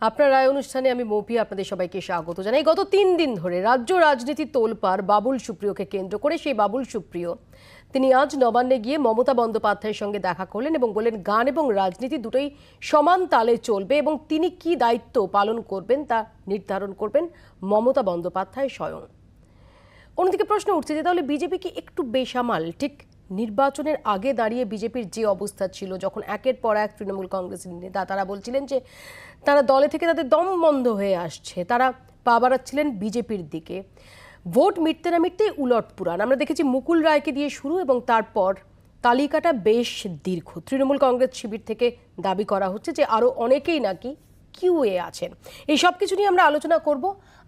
আপনার রায় অনুষ্ঠানে আমি মৌপি আপনাদের সবাইকে স্বাগত জানাই। গত 3 দিন ধরে রাজ্য রাজনীতি তোলপাড় বাবুল সুপ্রিয়কে কেন্দ্র করে। সেই বাবুল সুপ্রিয় তিনি আজ নবান্নে গিয়ে মমতা বন্দ্যোপাধ্যায়ের সঙ্গে দেখা করলেন এবং বললেন গান এবং রাজনীতি দুটোই সমান তালে চলবে এবং তিনি কি দায়িত্ব পালন করবেন তা নির্ধারণ করবেন মমতা বন্দ্যোপাধ্যায় স্বয়ং। অন্যদিকে প্রশ্ন উঠছে যে তাহলে বিজেপি কি একটু বেসামাল? ঠিক নির্বাচনের আগে দাঁড়িয়ে বিজেপির যে অবস্থা ছিল, যখন একের পর এক তৃণমূল কংগ্রেসের নেতা তারা বলছিলেন যে তারা দলে থেকে তাদের দম বন্ধ হয়ে আসছে, তারা পা বাড়াচ্ছিলেন বিজেপির দিকে। ভোট মিটতে না মিটতে উলটপুরাণ আমরা দেখেছি মুকুল রায়কে দিয়ে শুরু এবং তারপর তালিকাটা বেশ দীর্ঘ। তৃণমূল কংগ্রেস শিবির থেকে দাবি করা হচ্ছে যে আরও অনেকেই নাকি কিউএ আছেন। এই সব কিছু নিয়ে আমরা আলোচনা করব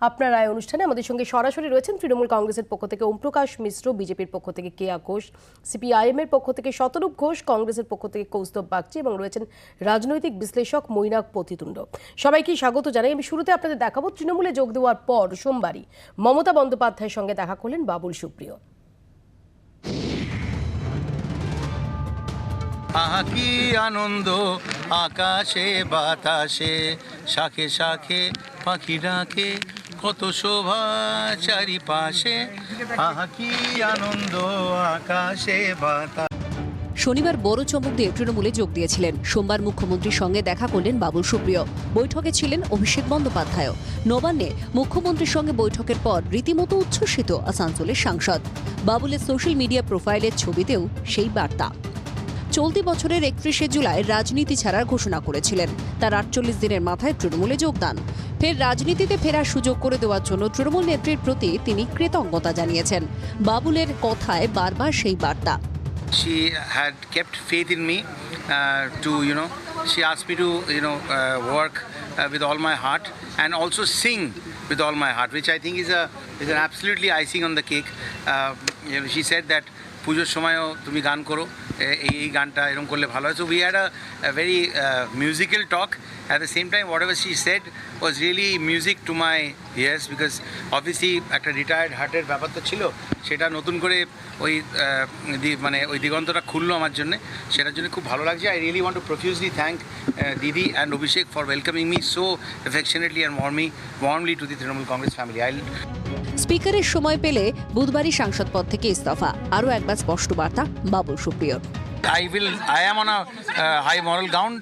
আপনার রায় অনুষ্ঠানে। আমাদের সঙ্গে সরাসরি রয়েছেন তৃণমূল কংগ্রেসের পক্ষ থেকে ওম প্রকাশ মিশ্র, বিজেপির পক্ষ থেকে কেয়া ঘোষ, সিপিআইএম এর পক্ষ থেকে শতরূপ ঘোষ, কংগ্রেসের পক্ষ থেকে কৌস্তব বাগচি এবং রয়েছেন রাজনৈতিক বিশ্লেষক মৈনাক পতিতুণ্ড। সবাইকে স্বাগত জানাই। আমি শুরুতে আপনাদের দেখাবো তৃণমূলে যোগ দেওয়ার পর সোমবারই মমতা বন্দ্যোপাধ্যায়ের সঙ্গে দেখা করলেন বাবুল সুপ্রিয়। আহা কি আনন্দ আকাশে বাতাসে, শাখে শাখে পাখি ডাকে, কত শোভা চারিপাশে, আহা কি আনন্দ আকাশে বাতাসে। শনিবার বড় চমক দিয়ে তৃণমূলে যোগ দিয়েছিলেন। সোমবার মুখ্যমন্ত্রীর সঙ্গে দেখা করলেন বাবুল সুপ্রিয়। বৈঠকে ছিলেন অভিষেক বন্দ্যোপাধ্যায়। নবান্নে মুখ্যমন্ত্রীর সঙ্গে বৈঠকের পর রীতিমতো উচ্ছ্বসিত আসানসোলের সাংসদ। বাবুলের সোশ্যাল মিডিয়া প্রোফাইলের ছবিতেও সেই বার্তা। চলতি বছরের 31শে জুলাই রাজনীতি ছাড়ার ঘোষণা করেছিলেন। তার 48 দিনের মাথায় তৃণমূলে যোগদান। ফের রাজনীতিতে ফেরার সুযোগ করে দেওয়ার জন্য তৃণমূল নেত্রীর প্রতি তিনি কৃতজ্ঞতা জানিয়েছেন। বাবুলের কথায় বারবার সেই বার্তা। She had kept faith in me she asked me to work with all my heart and also sing with all my heart, which I think is an absolutely icing on the cake. She said that পুজোর সময়ও তুমি গান করো, এই গানটা এরকম করলে ভালো হয়। So we had a very musical talk. At the same time, whatever she said was really music to my ears, because obviously একটা রিটায়ার্ড হার্টের ব্যাপার তো ছিল, সেটা নতুন করে ওই দিগন্তটা খুললো আমার জন্য। সেটার জন্য খুব ভালো লাগছে। I really want to profusely thank didi and Abhishek for welcoming me so affectionately and warmly to the Trinamool Congress family. স্পিকারের সময় পেলে বুধবারই সাংসদ পদ থেকে ইস্তফা, আরও একবার স্পষ্ট বার্তা বাবুল সুপ্রিয়র। I am on a high moral ground.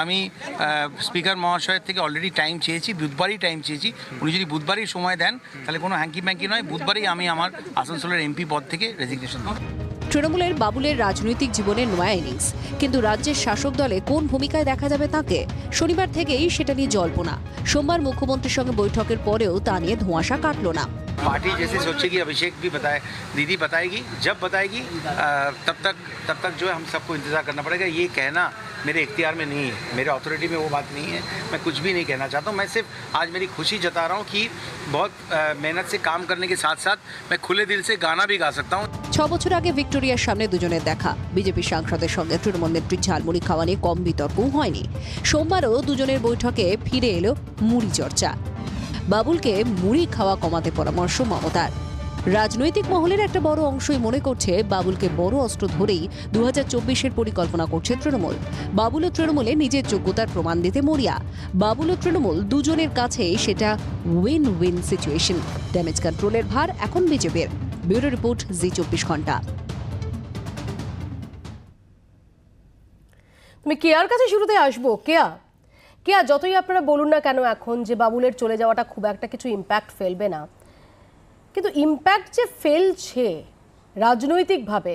আমি স্পিকার মহাশয়ের থেকে অলরেডি টাইম চেয়েছি, বুধবারই টাইম চেয়েছি। উনি যদি বুধবারই সময় দেন তাহলে কোনো হ্যাঙ্কি ম্যাঙ্কি নয়, বুধবারই আমি আমার আসানসোলের এমপি পদ থেকে রেজিগনেশন দেব। তৃণমূলের বাবুলের রাজনৈতিক জীবনের নয়া ইনিংস, কিন্তু রাজ্যের শাসক দলে কোন ভূমিকায় দেখা যাবে তাকে? শনিবার থেকেই সেটা নিয়ে জল্পনা। সোমবার মুখ্যমন্ত্রীর সঙ্গে বৈঠকের পরেও তা নিয়ে ধোঁয়াশা কাটল না। पार्टी जैसे सोचेगी, अभिषेक भी बताए, दीदी बताएगी, जब बताएगी तब तक जो है हम सबको इंतज़ार करना पड़ेगा। ये कहना मेरे इख्तियार में नहीं है, मेरे अथॉरिटी में वो बात नहीं है। मैं कुछ भी नहीं कहना चाहता हूँ। मैं सिर्फ आज मेरी खुशी जता रहा हूँ कि बहुत मेहनत से काम करने के साथ साथ मैं खुले दिल से गाना भी गा सकता हूँ। 6 বছর আগে ভিক্টোরিয়ার সামনে দুজনের দেখা। বিজেপি সাংসদের সঙ্গে তৃণমূল নেত্রীর ঝালমুড়ি খাওয়া নিয়ে কম বিতর্কও হয়নি। সোমবারও দুজনের বৈঠকে ফিরে এলো মুড়ি চর্চা। বাবুলকে মুড়ি খাওয়া কমাতে পরামর্শ মমতার। রাজনৈতিক মহলের একটা বড় অংশই মনে করছে বাবুলকে বড় অস্ত্র ধরেই 2024-এর পরিকল্পনা করছে তৃণমূল। বাবুল ও তৃণমূলে নিজের যোগ্যতার প্রমাণ দিতে মরিয়া। বাবুল ও তৃণমূল দুজনের কাছে সেটা উইন উইন সিচুয়েশন। ড্যামেজ কন্ট্রোলের ভার এখন বিজেপির। ব্যুরো রিপোর্ট, জি24 ঘন্টা। তুমি কেয়ার কাছে শুরুতে আসবো। কেয়া, যতই আপনারা বলুন না কেন এখন যে বাবুলের চলে যাওয়াটা খুব একটা কিছু ইম্প্যাক্ট ফেলবে না, কিন্তু ইম্প্যাক্ট যে ফেলছে রাজনৈতিকভাবে,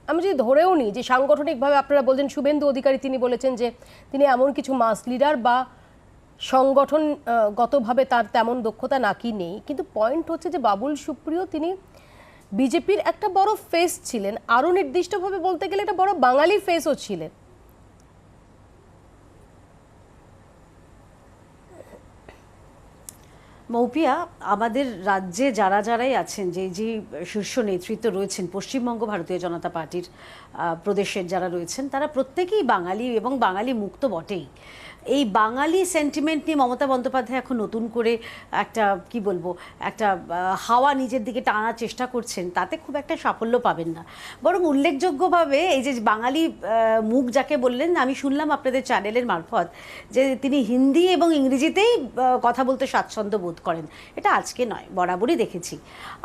আমি যদি ধরেও নিই যে সাংগঠনিকভাবে আপনারা বলছেন শুভেন্দু অধিকারী তিনি বলেছেন যে তিনি এমন কিছু মাস লিডার বা সংগঠনগতভাবে তার তেমন দক্ষতা নাকি নেই, কিন্তু পয়েন্ট হচ্ছে যে বাবুল সুপ্রিয় তিনি বিজেপির একটা বড় ফেস ছিলেন, আরও নির্দিষ্টভাবে বলতে গেলে একটা বড় বাঙালি ফেসও ছিলেন। মৌপিয়া, আমাদের রাজ্যে যারাই আছেন, যে শীর্ষ নেতৃত্ব রয়েছেন পশ্চিমবঙ্গ ভারতীয় জনতা পার্টির প্রদেশের যারা রয়েছেন, তারা প্রত্যেকেই বাঙালি এবং বাঙালি মুক্ত বটেই। এই বাঙালি সেন্টিমেন্ট নিয়ে মমতা বন্দ্যোপাধ্যায় এখন নতুন করে একটা কি বলবো একটা হাওয়া নিজের দিকে টানার চেষ্টা করছেন, তাতে খুব একটা সাফল্য পাবেন না। বরং উল্লেখযোগ্যভাবে এই যে বাঙালি মুখ যাকে বললেন, আমি শুনলাম আপনাদের চ্যানেলের মারফত যে তিনি হিন্দি এবং ইংরেজিতেই কথা বলতে স্বাচ্ছন্দ্য বোধ করেন। এটা আজকে নয়, বরাবরই দেখেছি।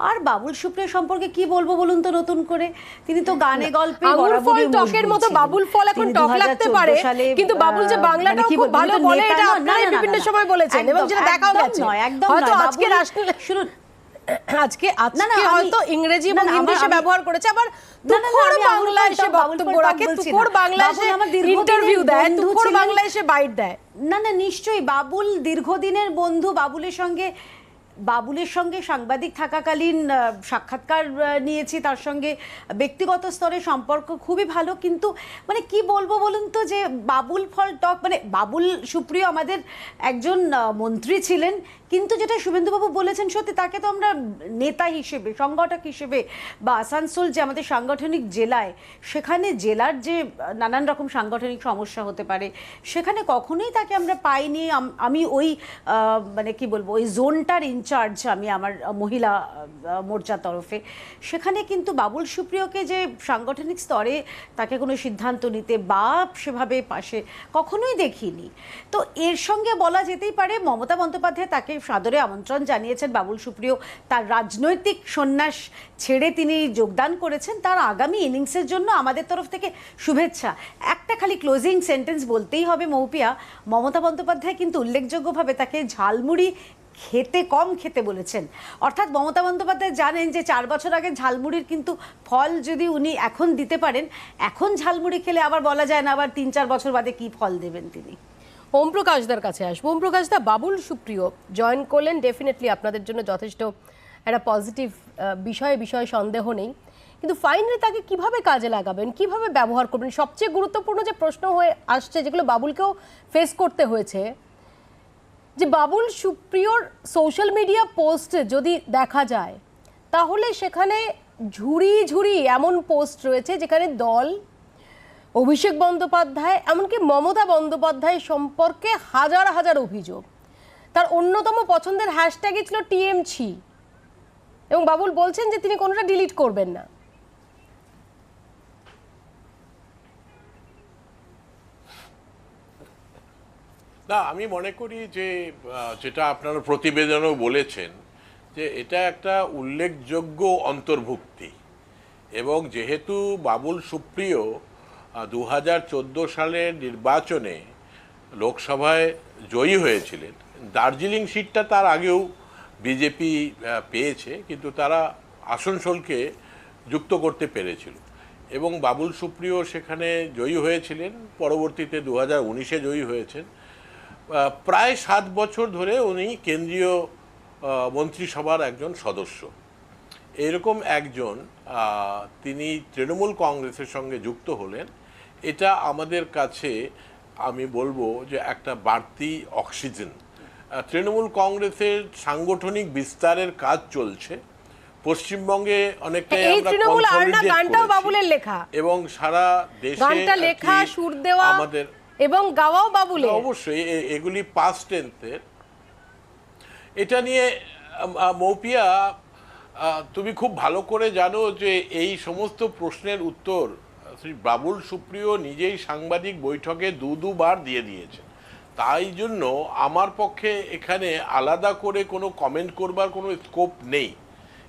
আর বাবুল সুপ্রিয় সম্পর্কে কি বলবো বলুন তো নতুন করে, তিনি তো গানে গল্পে বরাবরই টকের মতো বাবুল ফল এখন টক লাগতে পারে, কিন্তু বাবুল যে বাংলাটা খুব ভালো বলে এটা আপনারা বিভিন্ন সময় বলেছেন এবং যেটা দেখাও গেছে। হয়তো আজকে শুনুন, আজকে হয়তো ইংরেজি এবং হিন্দি সে ব্যবহার করেছে, আবার তুখোড় বাংলা এসে বক্তব্য রাখে, তুখোড় বাংলা এসে ইন্টারভিউ দেয়, তুখোড় বাংলা এসে বাইট দেয়। না না, নিশ্চয়ই বাবুল দীর্ঘদিনের বন্ধু। বাবুলের সঙ্গে সাংবাদিক থাকাকালীন সাক্ষাৎকার নিয়েছি, তার সঙ্গে ব্যক্তিগত স্তরে সম্পর্ক খুবই ভালো। কিন্তু মানে কি বলবো বলুন তো, যে বাবুল ফল টক, মানে বাবুল সুপ্রিয় আমাদের একজন মন্ত্রী ছিলেন, কিন্তু যেটা শুভেন্দুবাবু বলেছেন সত্যি, তাকে তো আমরা নেতা হিসেবে, সংগঠক হিসেবে, বা আসানসোল যে আমাদের সাংগঠনিক জেলায়, সেখানে জেলার যে নানান রকম সাংগঠনিক সমস্যা হতে পারে, সেখানে কখনোই তাকে আমরা পাইনি। আমি ওই মানে কি বলবো, ওই জোনটার ইনচার্জ আমি, আমার মহিলা মোর্চার তরফে। সেখানে কিন্তু বাবুল সুপ্রিয়কে যে সাংগঠনিক স্তরে তাকে কোনো সিদ্ধান্ত নিতে বা সেভাবে পাশে কখনোই দেখিনি। তো এর সঙ্গে বলা যেতেই পারে মমতা বন্দ্যোপাধ্যায় তাকে সাদরে আমন্ত্রণ জানিয়েছেন। বাবুল সুপ্রিয় তার রাজনৈতিক সন্ন্যাস ছেড়ে তিনি যোগদান করেছেন, তার আগামী ইনিংসের জন্য আমাদের তরফ থেকে শুভেচ্ছা। একটা খালি ক্লোজিং সেন্টেন্স বলতেই হবে মৌপিয়া, মমতা বন্দ্যোপাধ্যায় কিন্তু উল্লেখযোগ্যভাবে তাকে ঝালমুড়ি কম খেতে বলেছেন। অর্থাৎ মমতা বন্দ্যোপাধ্যায় জানেন যে 4 বছর আগে ঝালমুড়ির কিন্তু ফল যদি উনি এখন দিতে পারেন, এখন ঝালমুড়ি খেলে আবার বলা যায় না আবার 3-4 বছর বাদে কি ফল দেবেন তিনি। ওম প্রকাশদার কাছে আসবো। ওম প্রকাশদা, বাবুল সুপ্রিয় জয়েন করলেন, ডেফিনেটলি আপনাদের জন্য যথেষ্ট একটা পজিটিভ বিষয়ে সন্দেহ নেই, কিন্তু ফাইনালি তাকে কিভাবে কাজে লাগাবেন, কিভাবে ব্যবহার করবেন? সবচেয়ে গুরুত্বপূর্ণ যে প্রশ্ন হয়ে আসছে, যেগুলো বাবুলকেও ফেস করতে হয়েছে, যে বাবুল সুপ্রিয়র সোশ্যাল মিডিয়া পোস্ট যদি দেখা যায়, তাহলে সেখানে ঝুড়ি এমন পোস্ট রয়েছে যেখানে দল, অভিষেক বন্দ্যোপাধ্যায়, এমনকি মমতা বন্দ্যোপাধ্যায় সম্পর্কে হাজার অভিযোগ। তার অন্যতম পছন্দের হ্যাশট্যাগই ছিল টিএমছি, এবং বাবুল বলছেন যে তিনি কোনোটা ডিলিট করবেন না। না, আমি মনে করি যে যেটা আপনারা প্রতিবেদনেও বলেছেন, যে এটা একটা উল্লেখযোগ্য অন্তর্ভুক্তি। এবং যেহেতু বাবুল সুপ্রিয় 2014 সালের নির্বাচনে লোকসভায় জয়ী হয়েছিলেন, দার্জিলিং সিটটা তার আগেও বিজেপি পেয়েছে, কিন্তু তারা আসানসোলকে যুক্ত করতে পেরেছিল এবং বাবুল সুপ্রিয় সেখানে জয়ী হয়েছিলেন। পরবর্তীতে 2019-এ জয়ী হয়েছেন। প্রায় 7 বছর ধরে উনি কেন্দ্রীয় মন্ত্রিসভার একজন সদস্য। এরকম একজন তিনি তৃণমূল কংগ্রেসের সঙ্গে যুক্ত হলেন, এটা আমাদের কাছে আমি বলবো যে একটা বাড়তি অক্সিজেন। তৃণমূল কংগ্রেসের সাংগঠনিক বিস্তারের কাজ চলছে পশ্চিমবঙ্গে, অনেকটাই আমরা গানটাও বাবুলের লেখা এবং সারা দেশে গানটা লেখা, সুর দেওয়া আমাদের এবং গাওয়াও বাবুলের। অবশ্যই এগুলি পাস্ট টেন্সের। এটা নিয়ে মৌপিয়া, তুমি খুব ভালো করে জানো যে এই সমস্ত প্রশ্নের উত্তর শ্রী বাবুল সুপ্রিয় নিজেই সাংবাদিক বৈঠকে দুবার দিয়ে দিয়েছেন। তাই জন্য আমার পক্ষে এখানে আলাদা করে কোনো কমেন্ট করবার কোনো স্কোপ নেই।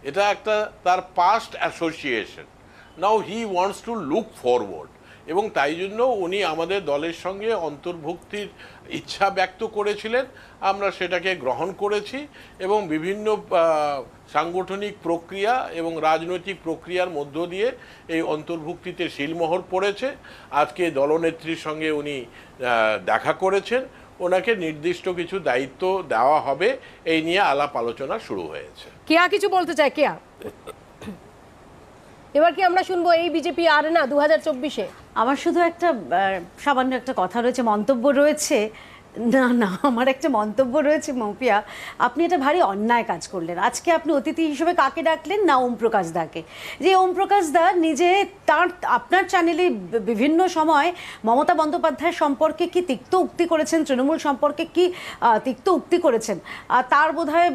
এটা একটা তার past association. Now he wants to look forward, এবং তাই জন্য উনি আমাদের দলের সঙ্গে অন্তর্ভুক্তির ইচ্ছা ব্যক্ত করেছিলেন। আমরা সেটাকে গ্রহণ করেছি এবং বিভিন্ন সাংগঠনিক প্রক্রিয়া এবং রাজনৈতিক প্রক্রিয়ার মধ্য দিয়ে এই অন্তর্ভুক্তিতে শিলমোহর পড়েছে। আজকে দলনেত্রীর সঙ্গে উনি দেখা করেছেন, ওনাকে নির্দিষ্ট কিছু দায়িত্ব দেওয়া হবে, এই নিয়ে আলাপ আলোচনা শুরু হয়েছে। কেয়া কিছু বলতে চায়? কেয়া, এবার কি আমরা শুনবো এই বিজেপি আর না 2024-এ? আমার শুধু একটা সামান্য একটা কথা রয়েছে, মন্তব্য রয়েছে না না, আমার একটা মন্তব্য রয়েছে মৌপিয়া, আপনি এটা ভারী অন্যায় কাজ করলেন। আজকে আপনি অতিথি হিসেবে কাকে ডাকলেন? না ওম প্রকাশ দাকে। যে ওম প্রকাশ দা নিজে আপনার চ্যানেলে বিভিন্ন সময় মমতা বন্দ্যোপাধ্যায় সম্পর্কে কি তিক্ত উক্তি করেছেন, তৃণমূল সম্পর্কে কি তিক্ত উক্তি করেছেন, তার বোধহয়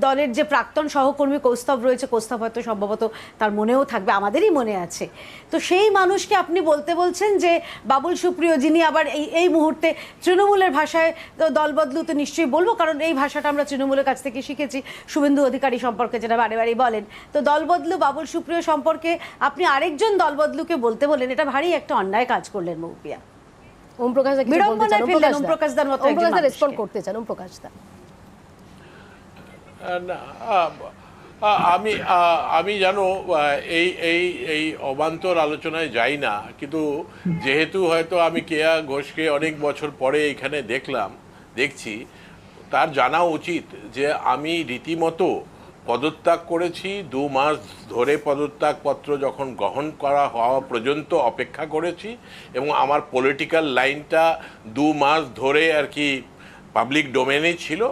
দলের যে প্রাক্তন সহকর্মী কৌস্তভ রয়েছে, কৌস্তভ হয়তো সম্ভবত তার মনেও থাকবে, আমাদেরই মনে আছে। তো সেই মানুষকে আপনি বলছেন যে বাবুল সুপ্রিয়, যিনি আবার এই মুহূর্তে তৃণমূলের ভাষায় দলবদলু, তো নিশ্চয়ই বলবো, কারণ এই ভাষাটা আমরা তৃণমূলের কাছ থেকে শিখেছি, শুভেন্দু অধিকারী সম্পর্কে যেটা বারে বারেই বলেন। তো দলবদলু বাবুল সুপ্রিয় সম্পর্কে আপনি আরেকজন দলবদলুকে বলতে বলেন, এটা ভারী একটা অন্যায় কাজ করলেন মৌপিয়া। ওম প্রকাশ দা কিছু বলতে চান? ওম প্রকাশ দার মতো ওম প্রকাশ দা একজন রেসপন্ড মানুষকে। করতে চান? ওম প্রকাশ দা না, আমি জানো এই অবান্তর আলোচনায় যাই না, কিন্তু যেহেতু হয়তো আমি কেয়া ঘোষকে অনেক বছর পরে এখানে দেখছি, তার জানা উচিত যে আমি রীতিমতো পদত্যাগ করেছি। 2 মাস ধরে পদত্যাগপত্র যখন গ্রহণ করা হওয়া পর্যন্ত অপেক্ষা করেছি, এবং আমার পলিটিক্যাল লাইনটা 2 মাস ধরে আর কি পাবলিক ডোমেনে ছিল,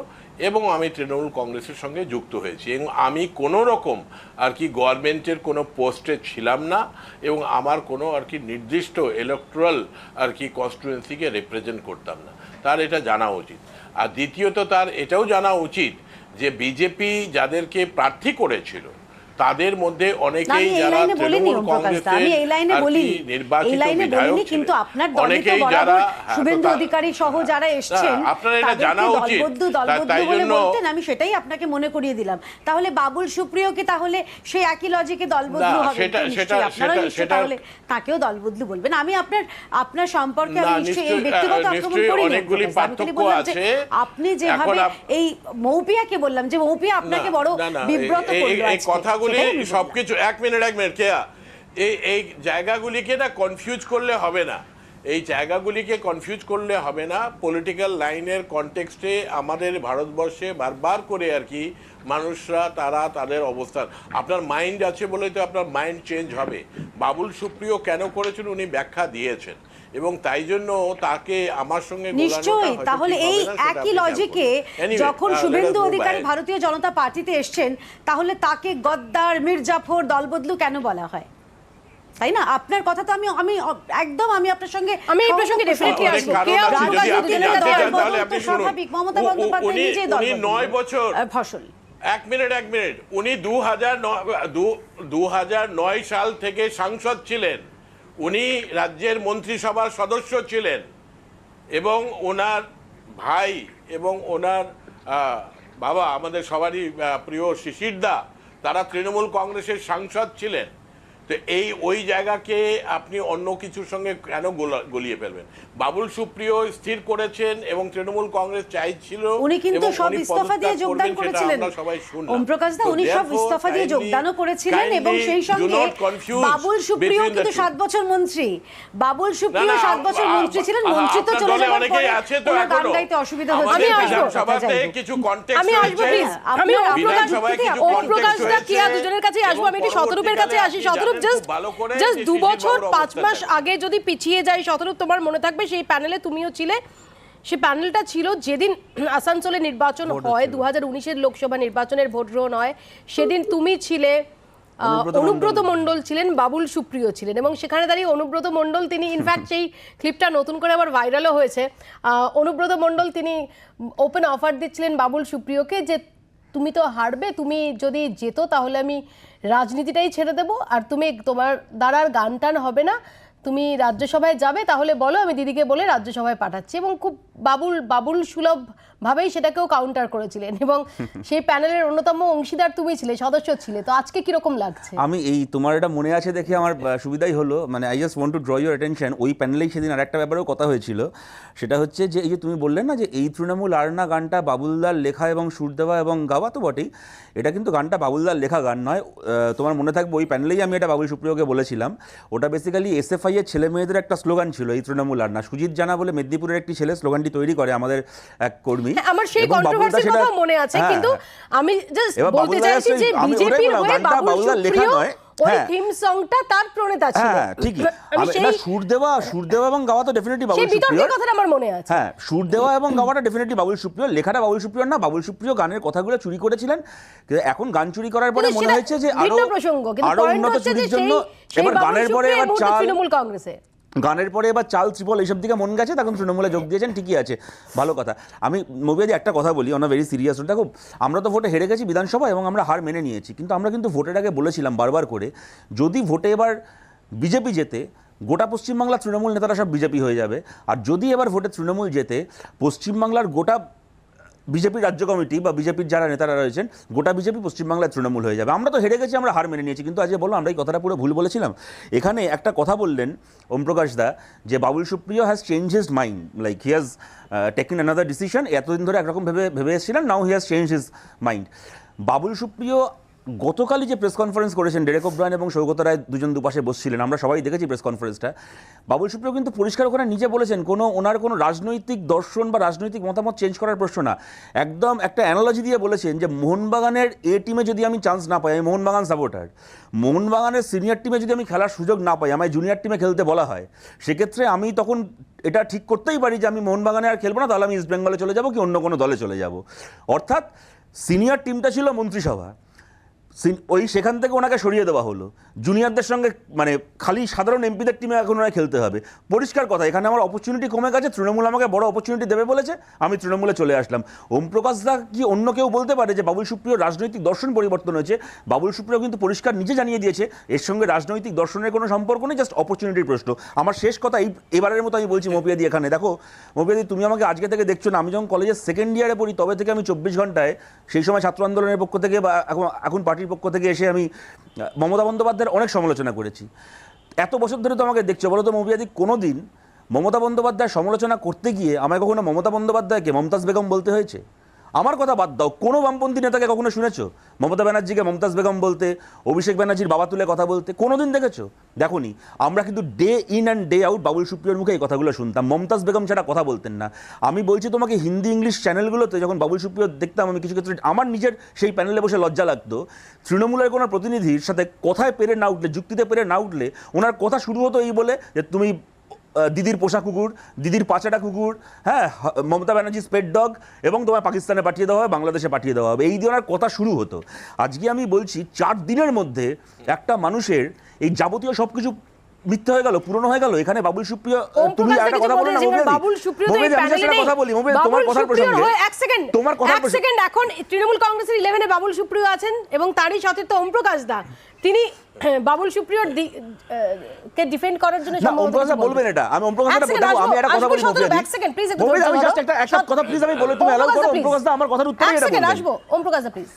এবং আমি তৃণমূল কংগ্রেসের সঙ্গে যুক্ত হয়েছি, এবং আমি কোনো রকম আর কি গভর্নমেন্টের কোনো পোস্টে ছিলাম না, এবং আমার কোনো আর কি নির্দিষ্ট ইলেকট্রাল আর কি কনস্টিটুয়েন্সিকে রিপ্রেজেন্ট করতাম না। তার এটা জানা উচিত। আর দ্বিতীয়ত তার এটাও জানা উচিত যে বিজেপি যাদেরকে প্রার্থী করেছিল তাদের মধ্যে অনেকেই যারা তৃণমূল কংগ্রেসের নির্বাচিত বিধায়ক ছিলেন, অনেকেই যারা শুভেন্দু অধিকারী সহ যারা এসেছেন, আপনারা এটা জানা উচিত। তাই জন্য আমি সেটাই আপনাকে মনে করিয়ে দিলাম। তাহলে বাবুল সুপ্রিয় কি তাহলে সেই একই লজিকে দলবদলু হবে? তাহলে তাকেও দলবদলু বলবেন? আমি আপনার সম্পর্কে আমি নিশ্চয়ই এই ব্যক্তিগত আক্রমণ করি অনেকগুলি পার্থক্য আছে। আপনি যেভাবে এই মৌপিয়াকে বললাম যে মৌপিয়া আপনাকে বড় বিব্রত করলো এই কথাগুলি সবকিছু। এক মিনিট কেয়া, এই জায়গাগুলিকে না কনফিউজ করলে হবে না, এই জায়গাগুলিকে কনফিউজ করলে হবে না। পলিটিক্যাল লাইনের কনটেক্সটে আমাদের ভারতবর্ষে বারবার করে আর কি মানুষরা তারা তাদের অবস্থান, আপনার মাইন্ড আছে বলেই তো আপনার মাইন্ড চেঞ্জ হবে। বাবুল সুপ্রিয় কেন করেছেন উনি ব্যাখ্যা দিয়েছেন, এবং তাই জন্য তাকে আমার সঙ্গে নিশ্চয়ই। তাহলে এই একই লজিকে যখন শুভেন্দু অধিকারী ভারতীয় জনতা পার্টিতে এসছেন, তাহলে তাকে গদ্দার, মির্জাফর, দলবদলু কেন বলা হয়? তাই না? আপনার কথা তো আমি একদম আমি আপনার সঙ্গে এই প্রসঙ্গে ডেফিনেটলি আসবো। স্বাভাবিক, মমতা বন্দ্যোপাধ্যায় নিজে দলবদলু 9 বছর ফসল। এক মিনিট উনি 2009 সাল থেকে সাংসদ ছিলেন, উনি রাজ্যের মন্ত্রিসভার সদস্য ছিলেন, এবং ওনার ভাই এবং ওনার বাবা, আমাদের সবারই প্রিয় শিশির দা, তারা তৃণমূল কংগ্রেসের সাংসদ ছিলেন। তো ওই জায়গাকে আপনি অন্য কিছুর সঙ্গে কেন গলিয়ে ফেলবেন? বাবুল সুপ্রিয় স্থির করেছেন এবং তৃণমূল কংগ্রেস চাইছিল, উনি কিন্তু সব ইস্তফা দিয়ে যোগদান করেছিলেন। ওম প্রকাশ দা উনি সব ইস্তফা দিয়ে যোগদানও করেছিলেন, এবং সেই সঙ্গে বাবুল সুপ্রিয় কিন্তু 7 বছর মন্ত্রী। বাবুল সুপ্রিয় 7 বছর মন্ত্রী ছিলেন, মন্ত্রী তো চলে যাওয়ার পরে ওনার গান গাইতে অসুবিধা হচ্ছে। আমি আসবো প্লিজ। আমি ওম প্রকাশ দা কিয়া দুজনের কাছে আসবো। আমি একটু শতরূপের কাছে আসি। শতরূপ, জাস্ট 2 বছর 5 মাস আগে যদি পিছিয়ে যাই, শতরূপ তোমার মনে থাকবে সেই প্যানেলে তুমিও ছিলে। সেই প্যানেলটা ছিল যেদিন আসানসোলে নির্বাচন হয়, 2019-এর লোকসভা নির্বাচনের ভোট গ্রহণ হয়, সেদিন তুমি ছিলে, অনুব্রত মণ্ডল ছিলেন, বাবুল সুপ্রিয় ছিলেন, এবং সেখানে দাঁড়িয়ে অনুব্রত মণ্ডল তিনি ইনফ্যাক্ট সেই ক্লিপটা নতুন করে আবার ভাইরালও হয়েছে। অনুব্রত মণ্ডল তিনি ওপেন অফার দিচ্ছিলেন বাবুল সুপ্রিয়কে যে তুমি তো হারবে, তুমি যদি যেত তাহলে আমি রাজনীতিটাই ছেড়ে দেবো, আর তুমি তোমার দ্বারা আর গান টান হবে না, তুমি রাজ্যসভায় যাবে, তাহলে বলো, আমি দিদিকে বলে রাজ্যসভায় পাঠাচ্ছি। এবং খুব বাবুল সুলভ ভাবেই সেটাকেও কাউন্টার করেছিলেন, এবং সেই প্যানেলের অন্যতম অংশীদার তুমি ছিলে, সদস্য ছিলে। তো আজকে কিরকম লাগছে? আমি তোমার এটা মনে আছে দেখে আমার সুবিধাই হলো, মানে I just want to draw your attention. ওই প্যানেলেই সেদিন আর একটা ব্যাপারেও কথা হয়েছিল, সেটা হচ্ছে যে এই যে তুমি বললে না যে এই তৃণমূল আর না গানটা বাবুলদার লেখা এবং সুর দেওয়া এবং গাওয়া, তো বটেই, এটা কিন্তু গানটা বাবুলদার লেখা গান নয়। তোমার মনে থাকবে ওই প্যানেলেই আমি এটা বাবুল সুপ্রিয়কে বলেছিলাম। ওটা বেসিক্যালি এসএফআই এর ছেলে মেয়েদের একটা স্লোগান ছিল, এই তৃণমূল আর না। সুজিত জানা বলে মেদিনীপুরের একটি ছেলে স্লোগানটি তৈরি করে, আমাদের এক কর্মী। আমার সেই কন্ট্রোভার্সির কথা মনে আছে, কিন্তু আমি জাস্ট বলতে চাইছি যে বিজেপির হয়ে বাবুল সুপ্রিয় ওই হ্যাঁ। থিম সংটা তার প্রণেতা ছিল। হ্যাঁ ঠিকই, আমি না, সেই সুর দেওয়া এবং গাওয়া তো ডেফিনেটলি বাবুল সেই বিতর্কের সুপ্রিয়র। কথাটা আমার মনে আছে। হ্যাঁ, সুর দেওয়া এবং গাওয়াটা ডেফিনেটলি বাবুল সুপ্রিয়, লেখাটা বাবুল সুপ্রিয় না। বাবুল সুপ্রিয় গানের কথাগুলো চুরি করেছিলেন, কিন্তু এখন গান চুরি করার পরে কিন্তু মনে সেটা হয়েছে যে আরো ভিন্ন প্রসঙ্গ, কিন্তু আরো পয়েন্ট উন্নত হচ্ছে যে চুরির জন্য সেই এবার বাবুল গানের পরে সুপ্রিয় এই এবার মুহূর্তে চাল, তৃণমূল কংগ্রেসে। গানের পরে এবার চাল ত্রিপল এইসব দিকে মন গেছে, তখন তৃণমূলে যোগ দিয়েছেন, ঠিকই আছে, ভালো কথা। আমি মবিয়াদি একটা কথা বলি অন আ ভেরি সিরিয়াস। দেখো, আমরা তো ভোটে হেরে গেছি বিধানসভা এবং আমরা হার মেনে নিয়েছি, কিন্তু আমরা কিন্তু ভোটের আগে বলেছিলাম বারবার করে, যদি ভোটে এবার বিজেপি জেতে, গোটা পশ্চিমবাংলার তৃণমূল নেতারা সব বিজেপি হয়ে যাবে। আর যদি এবার ভোটে তৃণমূল জেতে, পশ্চিমবাংলার গোটা বিজেপির রাজ্য কমিটি বা বিজেপির যারা নেতারা রয়েছেন, গোটা বিজেপি পশ্চিমবাংলার তৃণমূল হয়ে যাবে। আমরা তো হেরে গেছি, আমরা হার মেনে নিয়েছি, কিন্তু আজকে বললাম আমরা এই কথাটা পুরো ভুল বলেছিলাম। এখানে একটা কথা বললেন ওম প্রকাশ দা, যে Babul Supriyo has change his mind, like he has taken another decision. এতদিন ধরে একরকম ভেবে এসেছিলেন, now he has change his mind. Babul Supriyo গতকালই যে প্রেস কনফারেন্স করেছেন, ডেরেক ওব্রায়েন এবং সৌগত রায় দুজন দুপাশে বসছিলেন, আমরা সবাই দেখেছি প্রেস কনফারেন্সটা। বাবুল সুপ্রিয় কিন্তু পরিষ্কার করে নিজে বলেছেন, ওনার কোনো রাজনৈতিক দর্শন বা রাজনৈতিক মতামত চেঞ্জ করার প্রশ্ন না। একদম একটা অ্যানালজি দিয়ে বলেছেন যে মোহনবাগানের এ টিমে যদি আমি চান্স না পাই, আমি মোহনবাগান সাপোর্টার, মোহনবাগানের সিনিয়র টিমে যদি আমি খেলার সুযোগ না পাই, আমায় জুনিয়র টিমে খেলতে বলা হয়, সেক্ষেত্রে আমি তখন এটা ঠিক করতেই পারি যে আমি মোহনবাগানে আর খেলবো না, তাহলে আমি ইস্ট বেঙ্গলে চলে যাব কি অন্য কোনো দলে চলে যাব। অর্থাৎ সিনিয়র টিমটা ছিল মন্ত্রিসভা, সেখান থেকে ওনাকে সরিয়ে দেওয়া হলো, জুনিয়রদের সঙ্গে মানে খালি সাধারণ এমপিদের টিমে এখন ওনাকে খেলতে হবে। পরিষ্কার কথা, এখানে আমার অপরচুনিটি কমে গেছে, তৃণমূল আমাকে বড় অপরচুনিটি দেবে বলেছে, আমি তৃণমূলে চলে আসলাম। ওম প্রকাশ দা কি অন্য কেউ বলতে পারে যে বাবুল সুপ্রিয় রাজনৈতিক দর্শন পরিবর্তন হয়েছে? বাবুল সুপ্রিয় কিন্তু পরিষ্কার নিজে জানিয়ে দিয়েছে এর সঙ্গে রাজনৈতিক দর্শনের কোনো সম্পর্ক নেই, জাস্ট অপরচুনিটির প্রশ্ন। আমার শেষ কথা এবারের মতো আমি বলছি মপিয়াদি, এখানে দেখো মপিয়াদি, তুমি আমাকে আজকে থেকে দেখছো না, আমি যখন কলেজের সেকেন্ড ইয়ারে পড়ি তবে থেকে আমি 24 ঘন্টায়, সেই সময় ছাত্র আন্দোলনের পক্ষ থেকে বা এখন পার্টির পক্ষ থেকে এসে আমি মমতা বন্দ্যোপাধ্যায়ের অনেক সমালোচনা করেছি। এত বছর ধরে তো আমাকে দেখছো, বলো তো মৌপিয়াদি, কোনো দিন মমতা বন্দ্যোপাধ্যায়ের সমালোচনা করতে গিয়ে আমায় কখনো মমতা বন্দ্যোপাধ্যায়কে মমতাজ বেগম বলতে হয়েছে? আমার কথা বাদ দাও, কোনো বামপন্থী নেতাকে কখনো শুনেছো মমতা ব্যানার্জিকে মমতাজ বেগম বলতে, অভিষেক ব্যানার্জির বাবা তুলে কথা বলতে? কোনোদিন দেখেছো? দেখোনি। আমরা কিন্তু day in and day out Babul সুপ্রিয়র মুখে এই কথাগুলো শুনতাম, মমতাজ বেগম ছাড়া কথা বলতেন না। আমি বলছি তোমাকে, হিন্দি ইংলিশ চ্যানেলগুলোতে যখন বাবুল সুপ্রিয় দেখতাম, আমি কিছু ক্ষেত্রে আমার নিজের সেই প্যানেলে বসে লজ্জা লাগতো। তৃণমূলের কোনো প্রতিনিধির সাথে কথায় পেরে না উঠলে, যুক্তিতে পেরে না উঠলে, ওনার কথা শুরু হতো এই বলে যে তুমি দিদির পোষা কুকুর, দিদির পাচাটা কুকুর, হ্যাঁ, মমতা ব্যানার্জি স্পেট ডগ, এবং তোমায় পাকিস্তানে পাঠিয়ে দেওয়া হবে, বাংলাদেশে পাঠিয়ে দেওয়া হবে, এই দিয়ে ওনার কথা শুরু হতো। আজকে আমি বলছি 4 দিনের মধ্যে একটা মানুষের এই যাবতীয় সব কিছু মিথ্যা হয়ে গেল, পুরনো হয়ে গেল। এখানে বাবুল সুপ্রিয়, তুমি একটা কথা বলো না বাবুল সুপ্রিয় তো এই আমি প্যানেলে একটা নেই। কথা বলি তোমার বাবুল কথার সুপ্রিয়র প্রসঙ্গে, হয়ে এক সেকেন্ড এখন তৃণমূল কংগ্রেসের 11 এ বাবুল সুপ্রিয় আছেন, এবং তারই সাথে তো ওম প্রকাশ দা, তিনি বাবুল সুপ্রিয়র কে ডিফেন্ড করার জন্য না, ওম প্রকাশ বলবেন এটা, আমি ওম প্রকাশ আমি একটা কথা বলি মৌপিয়াদি, এক সেকেন্ড প্লিজ, আমি জাস্ট একটা কথা প্লিজ আমি বলে, তুমি অ্যালাউ করো ওম প্রকাশ দা আমার কথার উত্তরে এটা বলবেন। আসবো ওম প্রকাশ দা প্লিজ।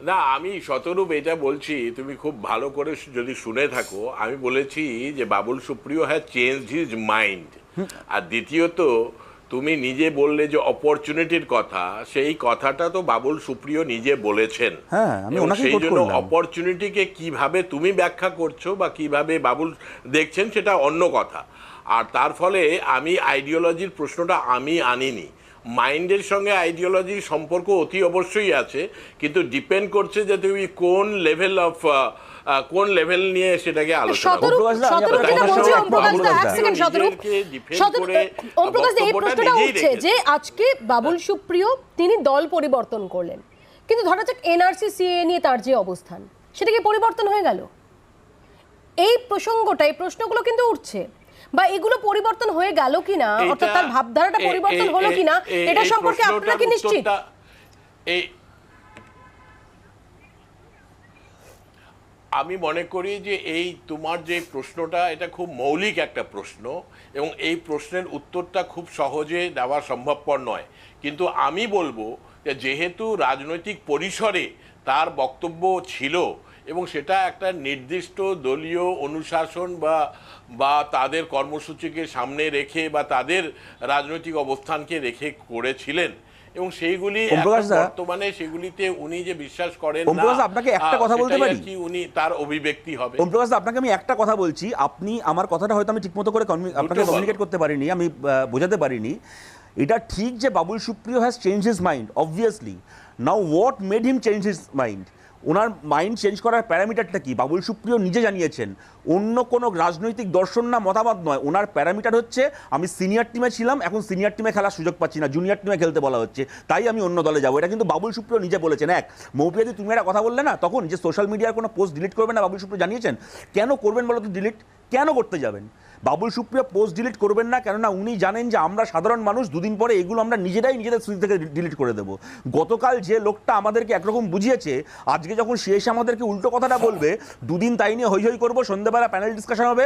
না, আমি শতরূপ এটা বলছি, তুমি খুব ভালো করে যদি শুনে থাকো, আমি বলেছি যে Babul Supriyo has change his mind. আর দ্বিতীয়ত, তুমি নিজে বললে যে অপরচুনিটির কথা, সেই কথাটা তো বাবুল সুপ্রিয় নিজে বলেছেন। হ্যাঁ, আমি এবং ওনাকেই সেই কোট জন্য করলাম। অপরচুনিটিকে কিভাবে তুমি ব্যাখ্যা করছো বা কিভাবে বাবুল দেখছেন সেটা অন্য কথা। আর তার ফলে আমি আইডিওলজির প্রশ্নটা আমি আনিনি। মাইন্ডের সঙ্গে আইডিওলজির সম্পর্ক অতি অবশ্যই আছে, কিন্তু ডিপেন্ড করছে যে তুমি কোন লেভেল নিয়ে সেটাকে আলোচনা করো। যে আজকে বাবুল সুপ্রিয় তিনি দল পরিবর্তন করলেন, কিন্তু ধরা যাক এনআরসি সিএ নিয়ে তার যে অবস্থান, সেটা কি পরিবর্তন হয়ে গেল? এই প্রশ্নগুলো কিন্তু উঠছে, বা এগুলো পরিবর্তন হয়ে গেল কিনা, অর্থাৎ তার ভাবধারাটা পরিবর্তন হলো কিনা, এটা সম্পর্কে আপনারা কি নিশ্চিত? আমি মনে করি যে এই তোমার যে প্রশ্নটা, এটা খুব মৌলিক একটা প্রশ্ন, এবং এই প্রশ্নের উত্তরটা খুব সহজে দেওয়া সম্ভবপর নয়। কিন্তু আমি বলবো যে যেহেতু রাজনৈতিক পরিসরে তার বক্তব্য ছিল, এবং সেটা একটা নির্দিষ্ট দলীয় অনুশাসন বা তাদের কর্মসূচিকে সামনে রেখে বা তাদের রাজনৈতিক অবস্থানকে রেখে করেছিলেন, এবং সেইগুলি বর্তমানে সেগুলিতে উনি যে বিশ্বাস করেন না, আপনাকে একটা কথা বলতে পারি কি উনি তার অভিব্যক্তি হবে। ওম প্রকাশ, আপনাকে আমি একটা কথা বলছি, আপনি আমার কথাটা হয়তো আমি ঠিকমতো করে আপনাকে কমিউনিকেট করতে পারিনি, আমি বোঝাতে পারিনি। এটা ঠিক যে Babul Supriyo has change his mind, obviously, now what made him change his mind? Owner mind change করার প্যারামিটারটা কি? বাবুল সুপ্রিয় নিজে জানিয়েছেন অন্য কোনো রাজনৈতিক দর্শন না মতামত নয়, ওনার প্যারামিটার হচ্ছে আমি সিনিয়র টিমে ছিলাম, এখন সিনিয়র টিমে খেলার সুযোগ পাচ্ছি না, জুনিয়র টিমে খেলতে বলা হচ্ছে, তাই আমি অন্য দলে যাবো। এটা কিন্তু বাবুল সুপ্রিয় নিজে বলেছেন। এক, মৌপিয়াদি তুমি একটা কথা বললে না তখন যে সোশ্যাল মিডিয়ার কোনো পোস্ট ডিলিট করবেন না, বাবুল সুপ্রিয় জানিয়েছেন। কেন করবেন বলো তো ডিলিট? কেন করতে যাবেন? বাবুল সুপ্রিয় পোস্ট ডিলিট করবেন না, কেননা উনি জানেন যে আমরা সাধারণ মানুষ দুদিন পরে এগুলো আমরা নিজেরাই নিজেদের স্মৃতি থেকে ডিলিট করে দেবো। গতকাল যে লোকটা আমাদেরকে একরকম বুঝিয়েছে, আজকে যখন সে এসে আমাদেরকে উল্টো কথাটা বলবে, দুদিন তাই নিয়ে হই হই করবো, সন্ধ্যেবেলা প্যানেল ডিসকাশন হবে,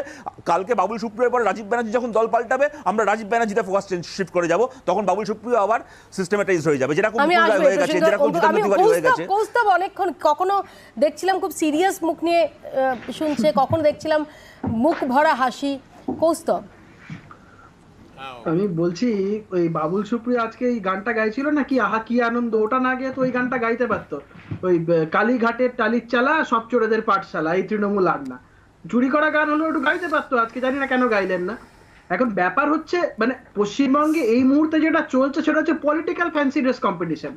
কালকে বাবুল সুপ্রিয়ের পর রাজীব ব্যানার্জি যখন দল পাল্টাবে আমরা রাজীব ব্যানার্জিতে ফোকাস শিফট করে যাব, তখন বাবুল সুপ্রিয় আবার সিস্টেমেটাইজ হয়ে যাবে, যেরকম আমি আসবো হয়ে গেছে, যেরকম জিতেন্দ্র তিওয়ারি হয়ে গেছে। কৌস্তব অনেকক্ষণ কখনো দেখছিলাম খুব সিরিয়াস মুখ নিয়ে শুনছে, কখনো দেখছিলাম মুখ ভরা হাসি। কৌস্তব, আমি বলছি ওই বাবুল সুপ্রিয় আজকে এই গানটা গাইছিল না, কি আহা কি আনন্দ, ওটা না গিয়ে তো ওই গানটা গাইতে পারতো, ওই কালীঘাটের টালির চালা সব চোরেদের পাঠশালা এই তৃণমূল আর না, চুরি করা গান হলো একটু গাইতে পারতো, আজকে জানি না কেন গাইলেন না। এখন ব্যাপার হচ্ছে মানে পশ্চিমবঙ্গে এই মুহূর্তে যেটা চলছে সেটা হচ্ছে পলিটিক্যাল ফ্যান্সি ড্রেস কম্পিটিশন।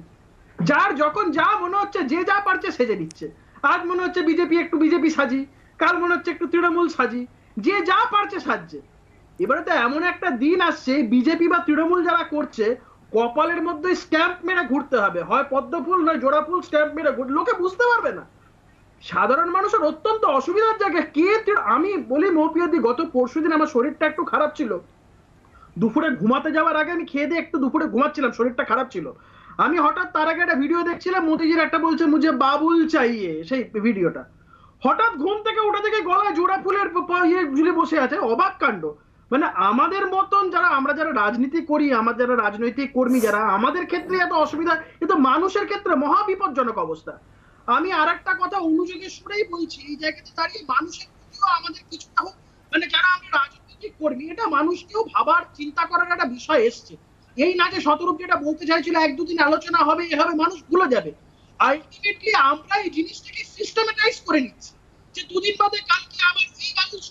যার যখন যা মনে হচ্ছে যে যা পারছে সেজে নিচ্ছে। আজ মনে হচ্ছে বিজেপি একটু বিজেপি সাজি, কাল মনে হচ্ছে একটু তৃণমূল সাজি, যে যা পারছে সাজছে। এবারে তো এমন একটা দিন আসছে বিজেপি বা তৃণমূল যারা করছে কপালের মধ্যে স্ট্যাম্প মেরে ঘুরতে হবে, হয় পদ্ম ফুল নয় জোড়া ফুল স্ট্যাম্প মেরে লোকে বুঝতে পারবে না। সাধারণ মানুষের অত্যন্ত অসুবিধার জায়গায় আমি বলি মৌপিয়াদি, গত পরশুদিন আমার শরীরটা একটু খারাপ ছিল, দুপুরে ঘুমাতে যাওয়ার আগে আমি খেয়ে দিয়ে একটু দুপুরে ঘুমাচ্ছিলাম, শরীরটা খারাপ ছিল, আমি হঠাৎ তার আগে একটা ভিডিও দেখছিলাম, মোদিজির একটা বলছে মুঝে বাবুল চাইয়ে, সেই ভিডিওটা হঠাৎ ঘুম থেকে উঠে থেকে গলায় জোড়া ফুলের ঝুলে বসে আছে, অবাক কাণ্ড। মানে আমাদের মতন যারা আমরা যারা রাজনীতি করি, আমার যারা রাজনৈতিক কর্মী যারা, আমাদের ক্ষেত্রে এত অসুবিধা, কিন্তু মানুষের ক্ষেত্রে মহা বিপজ্জনক অবস্থা। আমি আর একটা কথা অনুযোগের সুরেই বলছি, এই জায়গাতে দাঁড়িয়ে মানুষের প্রতিও আমাদের কিছুটা হোক, মানে যারা আমরা রাজনৈতিক কর্মী, এটা মানুষকেও ভাবার চিন্তা করার একটা বিষয় এসছে। এই না যে শতরূপ যেটা বলতে চাইছিল এক দুদিন আলোচনা হবে এভাবে মানুষ ভুলে যাবে, আলটিমেটলি আমরা এই জিনিসটাকে সিস্টেমেটাইজ করে নিচ্ছি যে দুদিন বাদে কালকে আবার এই মানুষ।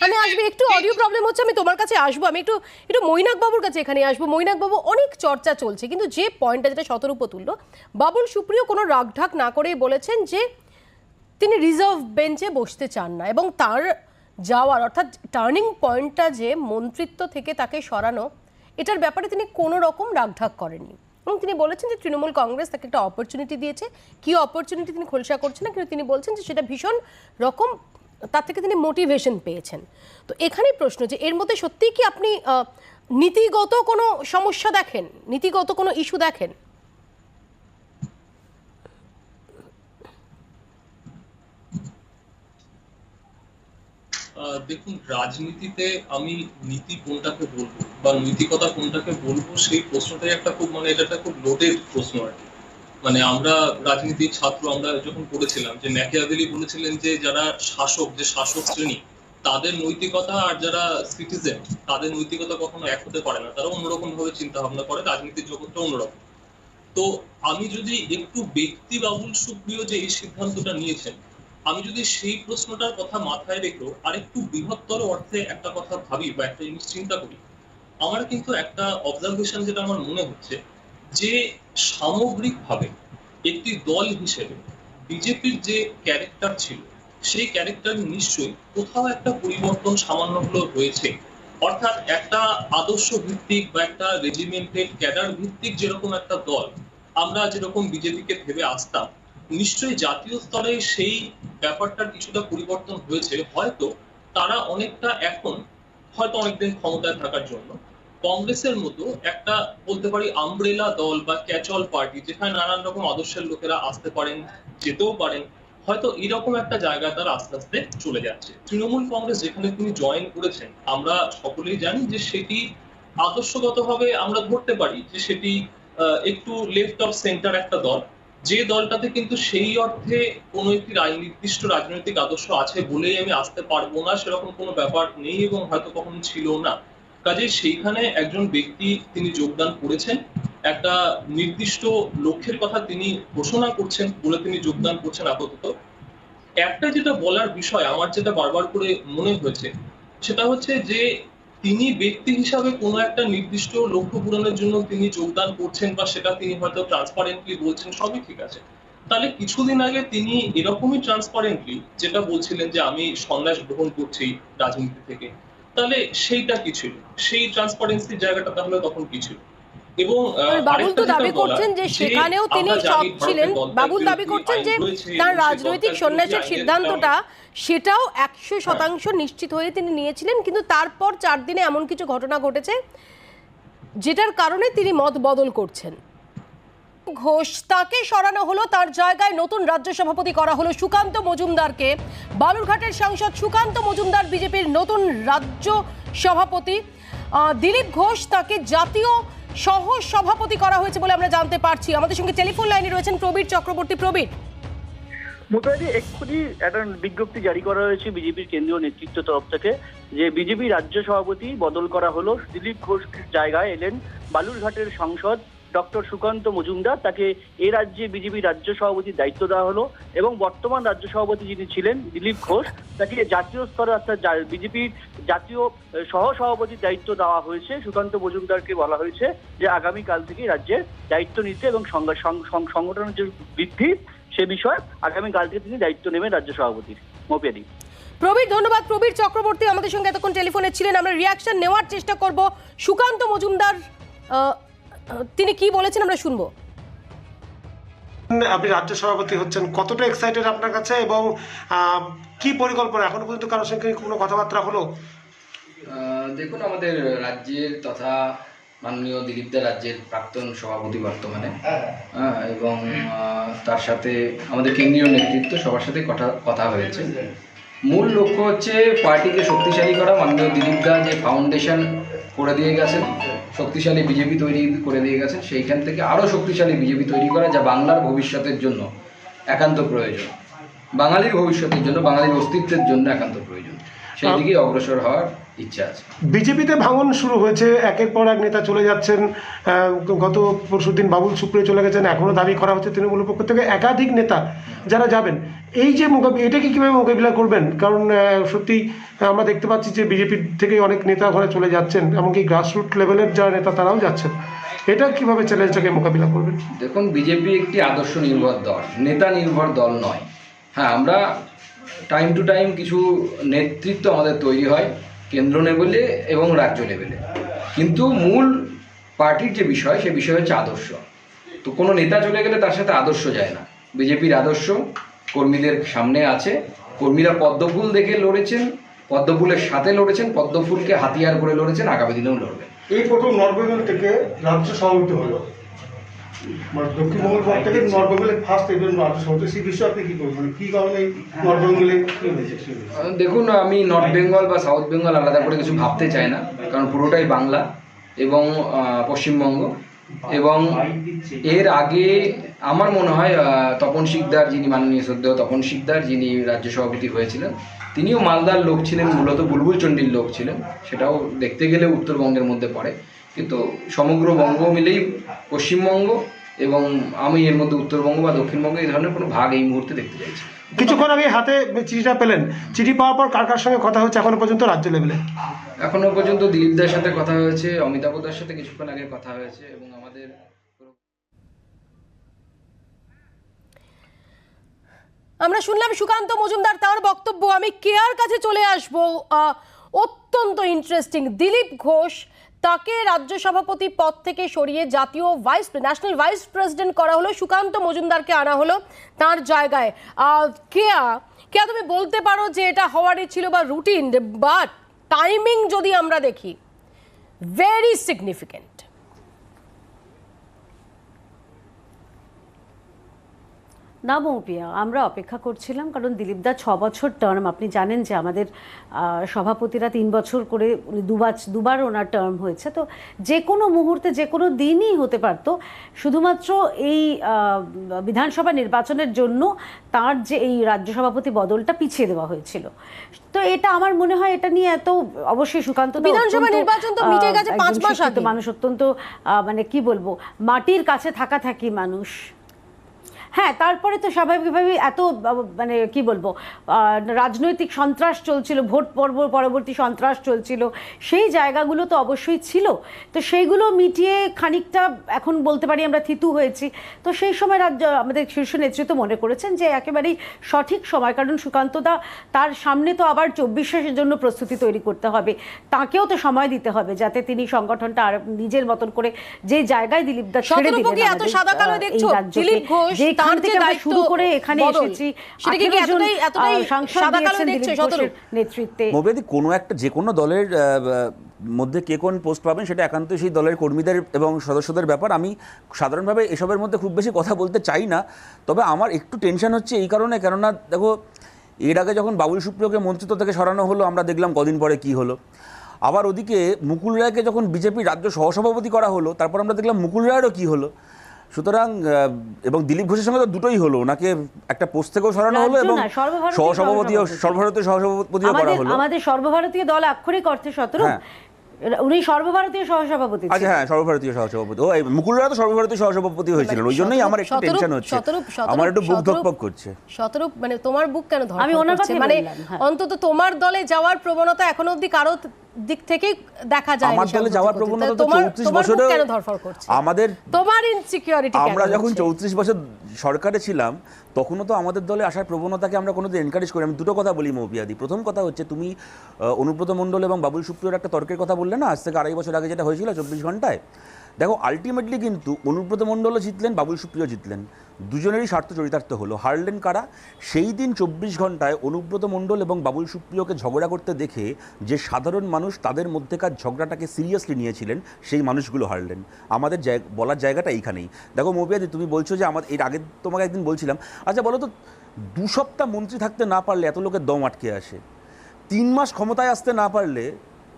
আমি আসবে, একটু অডিও প্রবলেম হচ্ছে, আমি তোমার কাছে আসবো, আমি একটু মৈনাক বাবুর কাছে এখানে আসবো। মৈনাক বাবু, অনেক চর্চা চলছে, কিন্তু যে পয়েন্টটা যেটা শতরূপ তুললো, বাবুল সুপ্রিয় কোনো রাগঢাক না করেই বলেছেন যে তিনি রিজার্ভ বেঞ্চে বসতে চান না, এবং তার যাওয়ার অর্থাৎ টার্নিং পয়েন্টটা যে মন্ত্রিত্ব থেকে তাকে সরানো, এটার ব্যাপারে তিনি কোনো রকম রাগঢাক করেননি, এবং তিনি বলেছেন যে তৃণমূল কংগ্রেস তাকে একটা অপরচুনিটি দিয়েছে, কি অপরচুনিটি তিনি খোলসা করছেন না, কিন্তু তিনি বলছেন যে সেটা ভীষণ রকম তার থেকে তিনি মোটিভেশন পেয়েছেন। তো এখানেই প্রশ্ন যে এর মধ্যে সত্যিই কি আপনি নীতিগত কোনো সমস্যা দেখেন, নীতিগত কোনো ইস্যু দেখেন? দেখুন, রাজনীতিতে আমি নীতি কোনটাকে বলবো বা নৈতিকতা কোনটাকে বলবো সেই প্রশ্নটাই একটা খুব এটা একটা খুব লোডেড প্রশ্ন আর কি। মানে আমরা রাজনীতির ছাত্র, আমরা যখন পড়েছিলাম যে ম্যাকিয়াভেলি বলেছিলেন যে যারা শাসক শ্রেণী তাদের নৈতিকতা আর যারা সিটিজেন তাদের নৈতিকতা কখনো এক হতে পারে না, তারা অন্যরকম ভাবে চিন্তা ভাবনা করে, রাজনীতির জগৎটা অন্যরকম। তো আমি যদি একটু ব্যক্তি বাবুল সুপ্রিয় যে এই সিদ্ধান্তটা নিয়েছেন, আমি যদি সেই প্রশ্নটার কথা মাথায় রেখেও আরেকটু বৃহত্তর অর্থে একটা কথা ভাবি বা একটা জিনিস চিন্তা করি, আমার কিন্তু একটা অবজারভেশন যেটা আমার মনে হচ্ছে যে সামগ্রিকভাবে একটি দল হিসেবে বিজেপির যে ক্যারেক্টার ছিল সেই ক্যারেক্টার নিশ্চয়ই কোথাও একটা পরিবর্তন সামান্য হলেও রয়েছে। অর্থাৎ একটা আদর্শ ভিত্তিক বা একটা রেজিমেন্টেড ক্যাডার ভিত্তিক যেরকম একটা দল আমরা যেরকম বিজেপিকে ভেবে আসতাম, নিশ্চয়ই জাতীয় স্তরে সেই ব্যাপারটার কিছুটা পরিবর্তন হয়েছে। হয়তো তারা অনেকটা এখন হয়তো অনেকদিন ক্ষমতায় থাকার জন্য কংগ্রেসের মতো একটা বলতে পারি আমব্রেলা দল বা ক্যাচঅল পার্টি, যেখানে নানান রকম আদর্শের লোকেরা আসতে পারেন যেতেও পারেন, হয়তো এরকম একটা জায়গায় তারা আস্তে আস্তে চলে যাচ্ছে। তৃণমূল কংগ্রেস যেখানে তিনি জয়েন করেছেন, আমরা সকলেই জানি যে সেটি আদর্শগতভাবে আমরা ধরতে পারি যে সেটি একটু লেফট অফ সেন্টার একটা দল, যে দলটাতে কিন্তু সেই অর্থে কোনো একটি নির্দিষ্ট রাজনৈতিক আদর্শ আছে বলেই আমি আসতে পারবো না সেরকম কোনো ব্যাপার নেই এবং হয়তো কখনো ছিল না। কাজেই সেইখানে একজন ব্যক্তি তিনি যোগদান করেছেন, একটা নির্দিষ্ট লক্ষ্যের কথা তিনি ঘোষণা করছেন বলে তিনি যোগদান করছেন। আপাতত একটা যেটা বলার বিষয় আমার যেটা বারবার করে মনে হয়েছে সেটা হচ্ছে যে তিনি ব্যক্তি হিসাবে কোনো একটা নির্দিষ্ট লক্ষ্য পূরণের জন্য তিনি যোগদান করছেন বা সেটা তিনি হয়তো ট্রান্সপারেন্টলি বলছেন, সবই ঠিক আছে। তাহলে কিছুদিন আগে তিনি এরকমই ট্রান্সপারেন্টলি যেটা বলছিলেন যে আমি সন্ন্যাস গ্রহণ করছি রাজনীতি থেকে, তাহলে সেইটা কি ছিল? সেই ট্রান্সপারেন্সির জায়গাটা তাহলে তখন কি ছিল? এবং বাবুল তো দাবি করছেন যে সেখানেও তিনি সৎ ছিলেন। বাবুল দাবি করছেন যে তার রাজনৈতিক সন্ন্যাসের সিদ্ধান্তটা সেটাও 100% নিশ্চিত হয়ে তিনি নিয়েছিলেন, কিন্তু তারপর 4 দিনে এমন কিছু ঘটনা ঘটেছে যেটার কারণে তিনি মত বদল করছেন। ঘোষ তাকে সরানো হলো, তার জায়গায় নতুন রাজ্য সভাপতি করা হলো সুকান্ত মজুমদারকে। বালুরঘাটের সাংসদ সুকান্ত মজুমদার বিজেপির নতুন রাজ্য সভাপতি। দিলীপ ঘোষ তাকে জাতীয় সহ সভাপতি করা হয়েছে বলে আমরা জানতে পারছি। আমাদের সঙ্গে টেলিফোন লাইনে রয়েছেন প্রবীর চক্রবর্তী। প্রবীর, মোটামুটি এক্ষুনি একটা বিজ্ঞপ্তি জারি করা হয়েছে বিজেপির কেন্দ্রীয় নেতৃত্ব তরফ থেকে যে বিজেপি রাজ্য সভাপতি বদল করা হলো। দিলীপ ঘোষ জায়গায় এলেন বালুরঘাটের সাংসদ ডক্টর সুকান্ত মজুমদার। তাকে এ রাজ্যে বিজেপি রাজ্য সভাপতির দায়িত্ব দেওয়া হলো এবং বর্তমান রাজ্য সভাপতি যিনি ছিলেন দিলীপ ঘোষ, তাকে জাতীয় স্তরে অর্থাৎ বিজেপির জাতীয় সহ সভাপতির দায়িত্ব দেওয়া হয়েছে। সুকান্ত মজুমদারকে বলা হয়েছে যে আগামীকাল থেকে রাজ্যের দায়িত্ব নিতে এবং সংগঠনের যে বৃদ্ধি সে বিষয়ে আগামীকাল থেকে তিনি দায়িত্ব নেবেন রাজ্য সভাপতির। মোপিয়াদি। প্রবীর, ধন্যবাদ। প্রবীর চক্রবর্তী আমাদের সঙ্গে এতক্ষণ টেলিফোনে ছিলেন। আমরা রিয়াকশন নেওয়ার চেষ্টা করব। সুকান্ত মজুমদার তিনি কি বলেছেন আমরা শুনবো। আপনি রাজ্য সভাপতি হচ্ছেন, কতটা এক্সাইটেড আপনার কাছে এবং কি পরিকল্পনা? এখনো পর্যন্ত কারোর সঙ্গে কোনো কথাবার্তা হলো? দেখুন, আমাদের রাজ্যের তথা মাননীয় দিলীপ দা রাজ্যের প্রাক্তন সভাপতি বর্তমানে, এবং তার সাথে আমাদের কেন্দ্রীয় নেতৃত্ব সবার সাথে কথা হয়েছে। মূল লক্ষ্য হচ্ছে পার্টিকে শক্তিশালী করা। মাননীয় দিলীপ দা যে ফাউন্ডেশন করে দিয়ে গেছেন, শক্তিশালী বিজেপি তৈরি করে দিয়ে গেছেন, সেইখান থেকে আরও শক্তিশালী বিজেপি তৈরি করা, যা বাংলার ভবিষ্যতের জন্য একান্ত প্রয়োজন, বাঙালির ভবিষ্যতের জন্য, বাঙালির অস্তিত্বের জন্য একান্ত প্রয়োজন। সেই দিকে অগ্রসর হওয়ার ইচ্ছা আছে। বিজেপিতে ভাঙন শুরু হয়েছে, একের পর এক নেতা চলে যাচ্ছেন। গত পরশুদিন বাবুল সুপ্রিয় চলে গেছেন, এখনও দাবি করা হচ্ছে তৃণমূলের পক্ষ থেকে একাধিক নেতা যারা যাবেন। এই যে এটাকে কীভাবে মোকাবিলা করবেন? কারণ সত্যি আমরা দেখতে পাচ্ছি যে বিজেপির থেকে অনেক নেতা ঘরে চলে যাচ্ছেন, এমনকি গ্রাসরুট লেভেলের যারা নেতা তারাও যাচ্ছেন। এটা কীভাবে চ্যালেঞ্জটাকে মোকাবিলা করবেন? দেখুন, বিজেপি একটি আদর্শ নির্ভর দল, নেতা নির্ভর দল নয়। হ্যাঁ, আমরা টাইম টু টাইম কিছু নেতৃত্ব আমাদের তৈরি হয় কেন্দ্র লেভেলে এবং রাজ্য লেভেলে, কিন্তু মূল পার্টির যে বিষয় সে বিষয় হচ্ছে আদর্শ। তো কোনো নেতা চলে গেলে তার সাথে আদর্শ যায় না। বিজেপির আদর্শ কর্মীদের সামনে আছে। কর্মীরা পদ্মফুল দেখে লড়েছেন, পদ্মফুলের সাথে লড়েছেন, পদ্মফুলকে হাতিয়ার করে লড়েছেন, আগামী দিনেও লড়বেন। এই প্রথম নর্থ বেঙ্গল থেকে রাজ্য সভাপতি হলো, মানে দক্ষিণবঙ্গের পর থেকে নর্থ বেঙ্গলের ফার্স্ট একজন রাজ্য সভাপতি। সেই বিষয়ে আপনি কী করবেন? কী কারণে নর্থ বেঙ্গলে কী হয়েছে? দেখুন, আমি নর্থ বেঙ্গল বা সাউথ বেঙ্গল আলাদা করে কিছু ভাবতে চাই না, কারণ পুরোটাই বাংলা এবং পশ্চিমবঙ্গ। এবং এর আগে আমার মনে হয় তপন শিকদার, যিনি মাননীয় শ্রদ্ধেয় তপন শিকদার, যিনি রাজ্য সভাপতি হয়েছিলেন, তিনিও মালদার লোক ছিলেন, মূলত বুলবুলচণ্ডীর লোক ছিলেন। সেটাও দেখতে গেলে উত্তরবঙ্গের মধ্যে পড়ে, কিন্তু সমগ্র বঙ্গ মিলেই পশ্চিমবঙ্গ, এবং আমি এর মধ্যে উত্তরবঙ্গ বা দক্ষিণবঙ্গ এই ধরনের কোনো ভাগ এই মুহূর্তে দেখতে চাইছি। কিছুক্ষণ আগে হাতে চিঠিটা পেলেন, চিঠি পাওয়ার পর কার কার সঙ্গে কথা হচ্ছে এখনো পর্যন্ত রাজ্য লেভেলে? এখনো পর্যন্ত দিলীপ দার সাথে কথা হয়েছে, অমিতাভ দার সাথে কিছুক্ষণ আগে কথা হয়েছে, এবং আমাদের আমরা শুনলাম সুকান্ত মজুমদার তার বক্তব্য। আমি কেয়ার কাছে চলে আসব। অত্যন্ত ইন্টারেস্টিং, দিলীপ ঘোষ তাকে রাজ্য সভাপতি পদ থেকে সরিয়ে জাতীয় ন্যাশনাল ভাইস প্রেসিডেন্ট করা হলো, সুকান্ত মজুমদারকে আনা হলো তার জায়গায়। কেয়া তুমি বলতে পারো যে এটা হওয়ারই ছিল বা রুটিন, বাট টাইমিং যদি আমরা দেখি ভেরি সিগনিফিকেন্ট। না মৌপিয়া, আমরা অপেক্ষা করছিলাম, কারণ দিলীপ দা 6 বছর টার্ম। আপনি জানেন যে আমাদের সভাপতিরা 3 বছর করে, দুবার ওনার টার্ম হয়েছে। তো যে কোনো মুহূর্তে যে কোনো দিনই হতে পারত। শুধুমাত্র এই বিধানসভা নির্বাচনের জন্য তার যে এই রাজ্য সভাপতি বদলটা পিছিয়ে দেওয়া হয়েছিল। তো এটা আমার মনে হয় এটা নিয়ে এত অবশ্যই সুকান্ত বিধানসভা নির্বাচন তো মিটে গেছে 5 মাস আগে। মানুষ অত্যন্ত মানে কি বলবো, মাটির কাছে থাকি মানুষ। হ্যাঁ, তারপরে তো স্বাভাবিকভাবেই এত মানে কি বলবো রাজনৈতিক সন্ত্রাস চলছিল, ভোট পরবর্তী সন্ত্রাস চলছিল, সেই জায়গাগুলো তো অবশ্যই ছিল। তো সেইগুলো মিটিয়ে খানিকটা এখন বলতে পারি আমরা থিতু হয়েছি। তো সেই সময় আমাদের শীর্ষ নেতৃত্ব মনে করেছেন যে একেবারেই সঠিক সময়, কারণ সুকান্তদা তার সামনে তো আবার 24-এর জন্য প্রস্তুতি তৈরি করতে হবে, তাকেও তো সময় দিতে হবে যাতে তিনি সংগঠনটা আর নিজের মতন করে যে জায়গায় দিলীপ দা ছেড়ে দিলেন এত সাদা কালো দেখছো দিলীপ ঘোষ তার যে দায়িত্ব শুরু করে এখানে এসেছি, সেটা কি এতটাই সাদা কালো দেখছো ঘোষের নেতৃত্বে? মৌপিয়াদি কোনো একটা যে কোনো দলের মধ্যে কে কোন পোস্ট পাবেন সেটা একান্তই সেই দলের কর্মীদের এবং সদস্যদের ব্যাপার। আমি সাধারণভাবে এসবের মধ্যে খুব বেশি কথা বলতে চাই না, তবে আমার একটু টেনশন হচ্ছে এই কারণে, কেননা দেখো এর আগে যখন বাবুল সুপ্রিয়কে মন্ত্রিত্ব থেকে সরানো হলো আমরা দেখলাম কদিন পরে কি হলো, আবার ওদিকে মুকুল রায়কে যখন বিজেপি রাজ্য সহসভাপতি করা হলো তারপর আমরা দেখলাম মুকুল রায়েরও কী হলো। সুতরাং এবং দিলীপ ঘোষের সঙ্গে তো দুটোই হলো, ওনাকে একটা পোস্ট থেকেও সরানো হলো এবং সহসভাপতিও সর্বভারতীয় সহসভাপতিও করা হলো। আমাদের সর্বভারতীয় দল আক্ষরিক অর্থে শতরূপ, উনি সর্বভারতীয় সহসভাপতি। আচ্ছা হ্যাঁ, সর্বভারতীয় সহসভাপতি। ও মুকুল রায় তো সর্বভারতীয় সহসভাপতি হয়েছিলেন, ওই জন্যই আমার একটু টেনশন হচ্ছে, আমার একটু বুক ধকপক করছে। শতরূপ মানে তোমার বুক কেন ধরপড় করছে? আমি ওনার কথা মানে অন্তত তোমার দলে যাওয়ার প্রবণতা এখনো অবধি কারো দিক থেকে দেখা যায় না। আমার দলে যাওয়ার প্রবণতা তো 34 বছরে কেন ধরফর করছে? আমাদের তোমার ইনসিকিউরিটি কেন? আমরা যখন 34 বছর সরকারে ছিলাম তখনও তো আমাদের দলে আসার প্রবণতাকে আমরা কোনোদিন এনকারেজ করি। আমি দুটো কথা বলি মৌপিয়াদি। প্রথম কথা হচ্ছে তুমি অনুব্রত মণ্ডল এবং বাবুল সুপ্রিয়র একটা তর্কের কথা বললে না, আজ থেকে 2.5 বছর আগে যেটা হয়েছিল 24 ঘন্টায়। দেখো আলটিমেটলি কিন্তু অনুব্রত মণ্ডলও জিতলেন, বাবুল সুপ্রিয় জিতলেন, দুজনেরই স্বার্থ চরিতার্থ হলো। হারলেন কারা? সেই দিন 24 ঘন্টায় অনুব্রত মণ্ডল এবং বাবুল সুপ্রিয়কে ঝগড়া করতে দেখে যে সাধারণ মানুষ তাদের মধ্যেকার ঝগড়াটাকে সিরিয়াসলি নিয়েছিলেন সেই মানুষগুলো হারলেন। আমাদের বলার জায়গাটা এইখানেই। দেখো মৌপিয়াদি, তুমি বলছো যে আমার এর আগে তোমাকে একদিন বলছিলাম, আচ্ছা বলো তো 2 সপ্তাহ মন্ত্রী থাকতে না পারলে এত লোকের দম আটকে আসে, 3 মাস ক্ষমতায় আসতে না পারলে,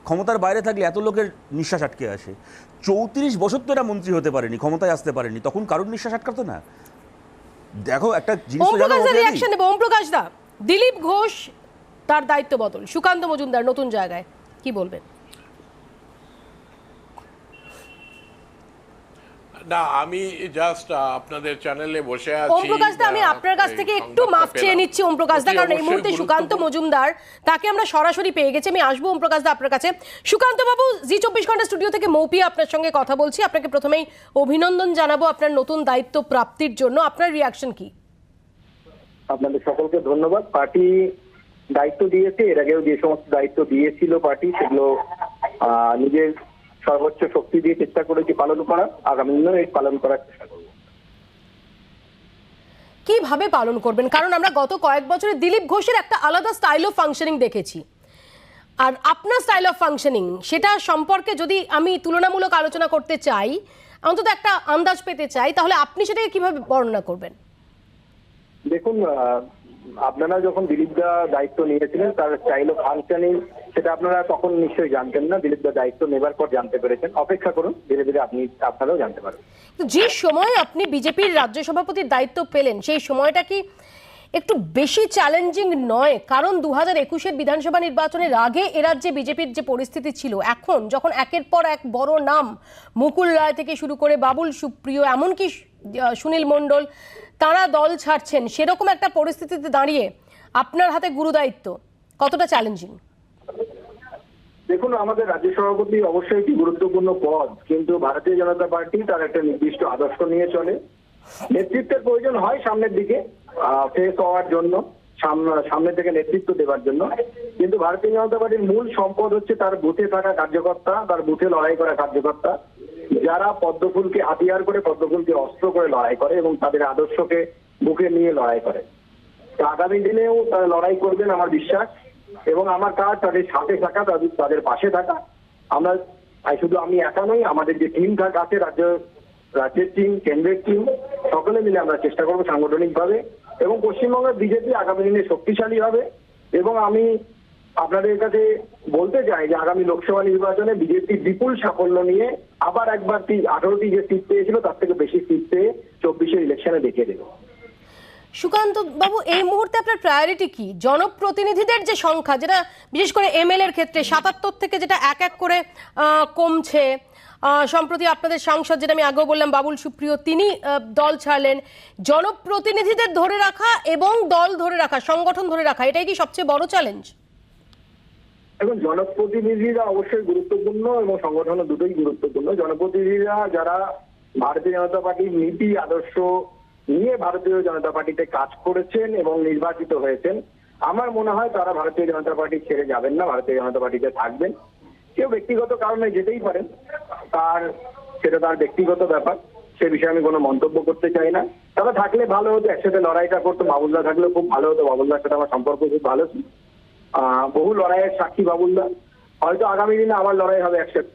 ক্ষমতার বাইরে থাকলে এত লোকের নিঃশ্বাস আটকে আসে, 34 বছর তো এরা মন্ত্রী হতে পারেনি, ক্ষমতায় আসতে পারেনি, তখন কারোর নিঃশ্বাস আটকাতো না? দেখো একটা জিনিস তো জানো রিঅ্যাকশন দেব। ওম প্রকাশ দা, দিলীপ ঘোষ তার দায়িত্ব বদল, সুকান্ত মজুমদার নতুন জায়গায়, কি বলবেন? না, আমি জাস্ট আপনাদের চ্যানেলে বসে আছি। ওম প্রকাশ দা, আমি আপনার কাছ থেকে একটু মাফ চেয়ে নিচ্ছি ওম প্রকাশ দা, কারণ এই মুহূর্তে সুকান্ত মজুমদার তাকে আমরা সরাসরি পেয়ে গেছি। আমি আসবো ওম প্রকাশ দা আপনার কাছে। সুকান্ত বাবু, জি 24 ঘন্টা স্টুডিও থেকে মৌপিয়া আপনার সঙ্গে কথা বলছি। আপনাকে প্রথমেই অভিনন্দন জানাবো আপনার নতুন দায়িত্ব প্রাপ্তির জন্য। আপনার রিঅ্যাকশন কি? আপনাদের সকলকে ধন্যবাদ। পার্টি দায়িত্ব দিয়েছে, এর আগেও যে সমস্ত দায়িত্ব দিয়েছিল পার্টি সেগুলো নিজের সর্বোচ্চ শক্তি দিয়ে চেষ্টা করেছি পালন করার, আগামী দিনেও এই পালন করার চেষ্টা করব। কিভাবে পালন করবেন? কারণ আমরা গত কয়েক বছরে দিলীপ ঘোষের একটা আলাদা স্টাইল অফ ফাংশনিং দেখেছি, আর আপনার স্টাইল অফ ফাংশনিং সেটা সম্পর্কে যদি আমি তুলনামূলক আলোচনা করতে চাই, অন্তত একটা আন্দাজ পেতে চাই, তাহলে আপনি সেটাকে কিভাবে বর্ণনা করবেন? দেখুন, আপনারা যখন দিলীপ দা দায়িত্ব নিয়েছিলেন তার স্টাইল অফ ফাংশনিং সেটা আপনারা তখন নিশ্চয়ই জানতেন না, দিলীপ দা দায়িত্ব নেবার পর জানতে পেরেছেন। অপেক্ষা করুন, ধীরে ধীরে আপনারাও জানতে পারবেন। যে সময় আপনি বিজেপির রাজ্য সভাপতির দায়িত্ব পেলেন সেই সময়টা কি একটু বেশি চ্যালেঞ্জিং নয়? কারণ 2021-এর বিধানসভা নির্বাচনের আগে এ রাজ্যে বিজেপির যে পরিস্থিতি ছিল, এখন যখন একের পর এক বড় নাম মুকুল রায় থেকে শুরু করে বাবুল সুপ্রিয়, এমনকি সুনীল মণ্ডল, তারা দল ছাড়ছেন, সেরকম একটা পরিস্থিতিতে দাঁড়িয়ে আপনার হাতে গুরু দায়িত্ব কতটা চ্যালেঞ্জিং? দেখুন, আমাদের রাজ্য সভাপতি অবশ্যই একটি গুরুত্বপূর্ণ পদ, কিন্তু ভারতীয় জনতা পার্টি তার একটা নির্দিষ্ট আদর্শ নিয়ে চলে। নেতৃত্বের প্রয়োজন হয় সামনের দিকে ফেস হওয়ার জন্য, সামনে থেকে নেতৃত্ব দেওয়ার জন্য, কিন্তু ভারতীয় জনতা পার্টির মূল সম্পদ হচ্ছে তার বুথে থাকা কার্যকর্তা, তার বুথে লড়াই করা কার্যকর্তা, যারা পদ্মফুলকে হাতিয়ার করে, পদ্মফুলকে অস্ত্র করে লড়াই করে এবং তাদের আদর্শকে বুকে নিয়ে লড়াই করে। আগামী দিনেও তারা লড়াই করবেন আমার বিশ্বাস, এবং আমার কাজ তাদের সাথে থাকা, তাদের পাশে থাকা। আমরা শুধু আমি একা নই, আমাদের যে টিম আছে রাজ্যের টিম, কেন্দ্রের টিম, সকলে মিলে আমরা চেষ্টা করবো সাংগঠনিকভাবে, এবং পশ্চিমবঙ্গের বিজেপি আগামী দিনে শক্তিশালী হবে। এবং আমি আপনাদের কাছে বলতে চাই যে আগামী লোকসভা নির্বাচনে বিজেপি বিপুল সাফল্য নিয়ে আবার একবার 18টি যে সিট পেয়েছিল তার থেকে বেশি সিট পেয়ে 24-এর ইলেকশনে দেখিয়ে দেবে। সুকান্ত বাবু, এই মুহূর্তে আপনার প্রায়োরিটি কি? জনপ্রতিনিধিদের যে সংখ্যা, যেটা বিশেষ করে এমএলএ এর ক্ষেত্রে ৭৭ থেকে যেটা এক এক করে কমছে, সম্প্রতি আপনাদের সাংসদ, যেটা আমি আগেও বললাম, বাবুল সুপ্রিয়, তিনি দল ছাড়লেন। জনপ্রতিনিধিদের ধরে রাখা এবং দল ধরে রাখা, সংগঠন ধরে রাখা, এটাই কি সবচেয়ে বড় চ্যালেঞ্জ? এখন জনপ্রতিনিধিরা অবশ্যই গুরুত্বপূর্ণ এবং সংগঠনও দুটোই গুরুত্বপূর্ণ। জনপ্রতিনিধিরা যারা ভারতীয় জনতা পার্টির নীতি আদর্শ নিয়ে ভারতীয় জনতা পার্টিতে কাজ করেছেন এবং নির্বাচিত হয়েছেন, আমার মনে হয় তারা ভারতীয় জনতা পার্টি ছেড়ে যাবেন না, ভারতীয় জনতা পার্টিতে থাকবেন। কেউ ব্যক্তিগত কারণে যেতেই পারেন, সেটা তার ব্যক্তিগত ব্যাপার, সে বিষয়ে আমি কোনো মন্তব্য করতে চাই না। তারা থাকলে ভালো হতো, একসাথে লড়াইটা করতো। বাবুলদা থাকলেও খুব ভালো হতো, বাবুলদার সাথে আমার সম্পর্ক খুব ভালো ছিল। বহু লড়াইয়ের সাক্ষী বাবুলদা, হয়তো আগামী দিনে আবার লড়াই হবে একসাথে।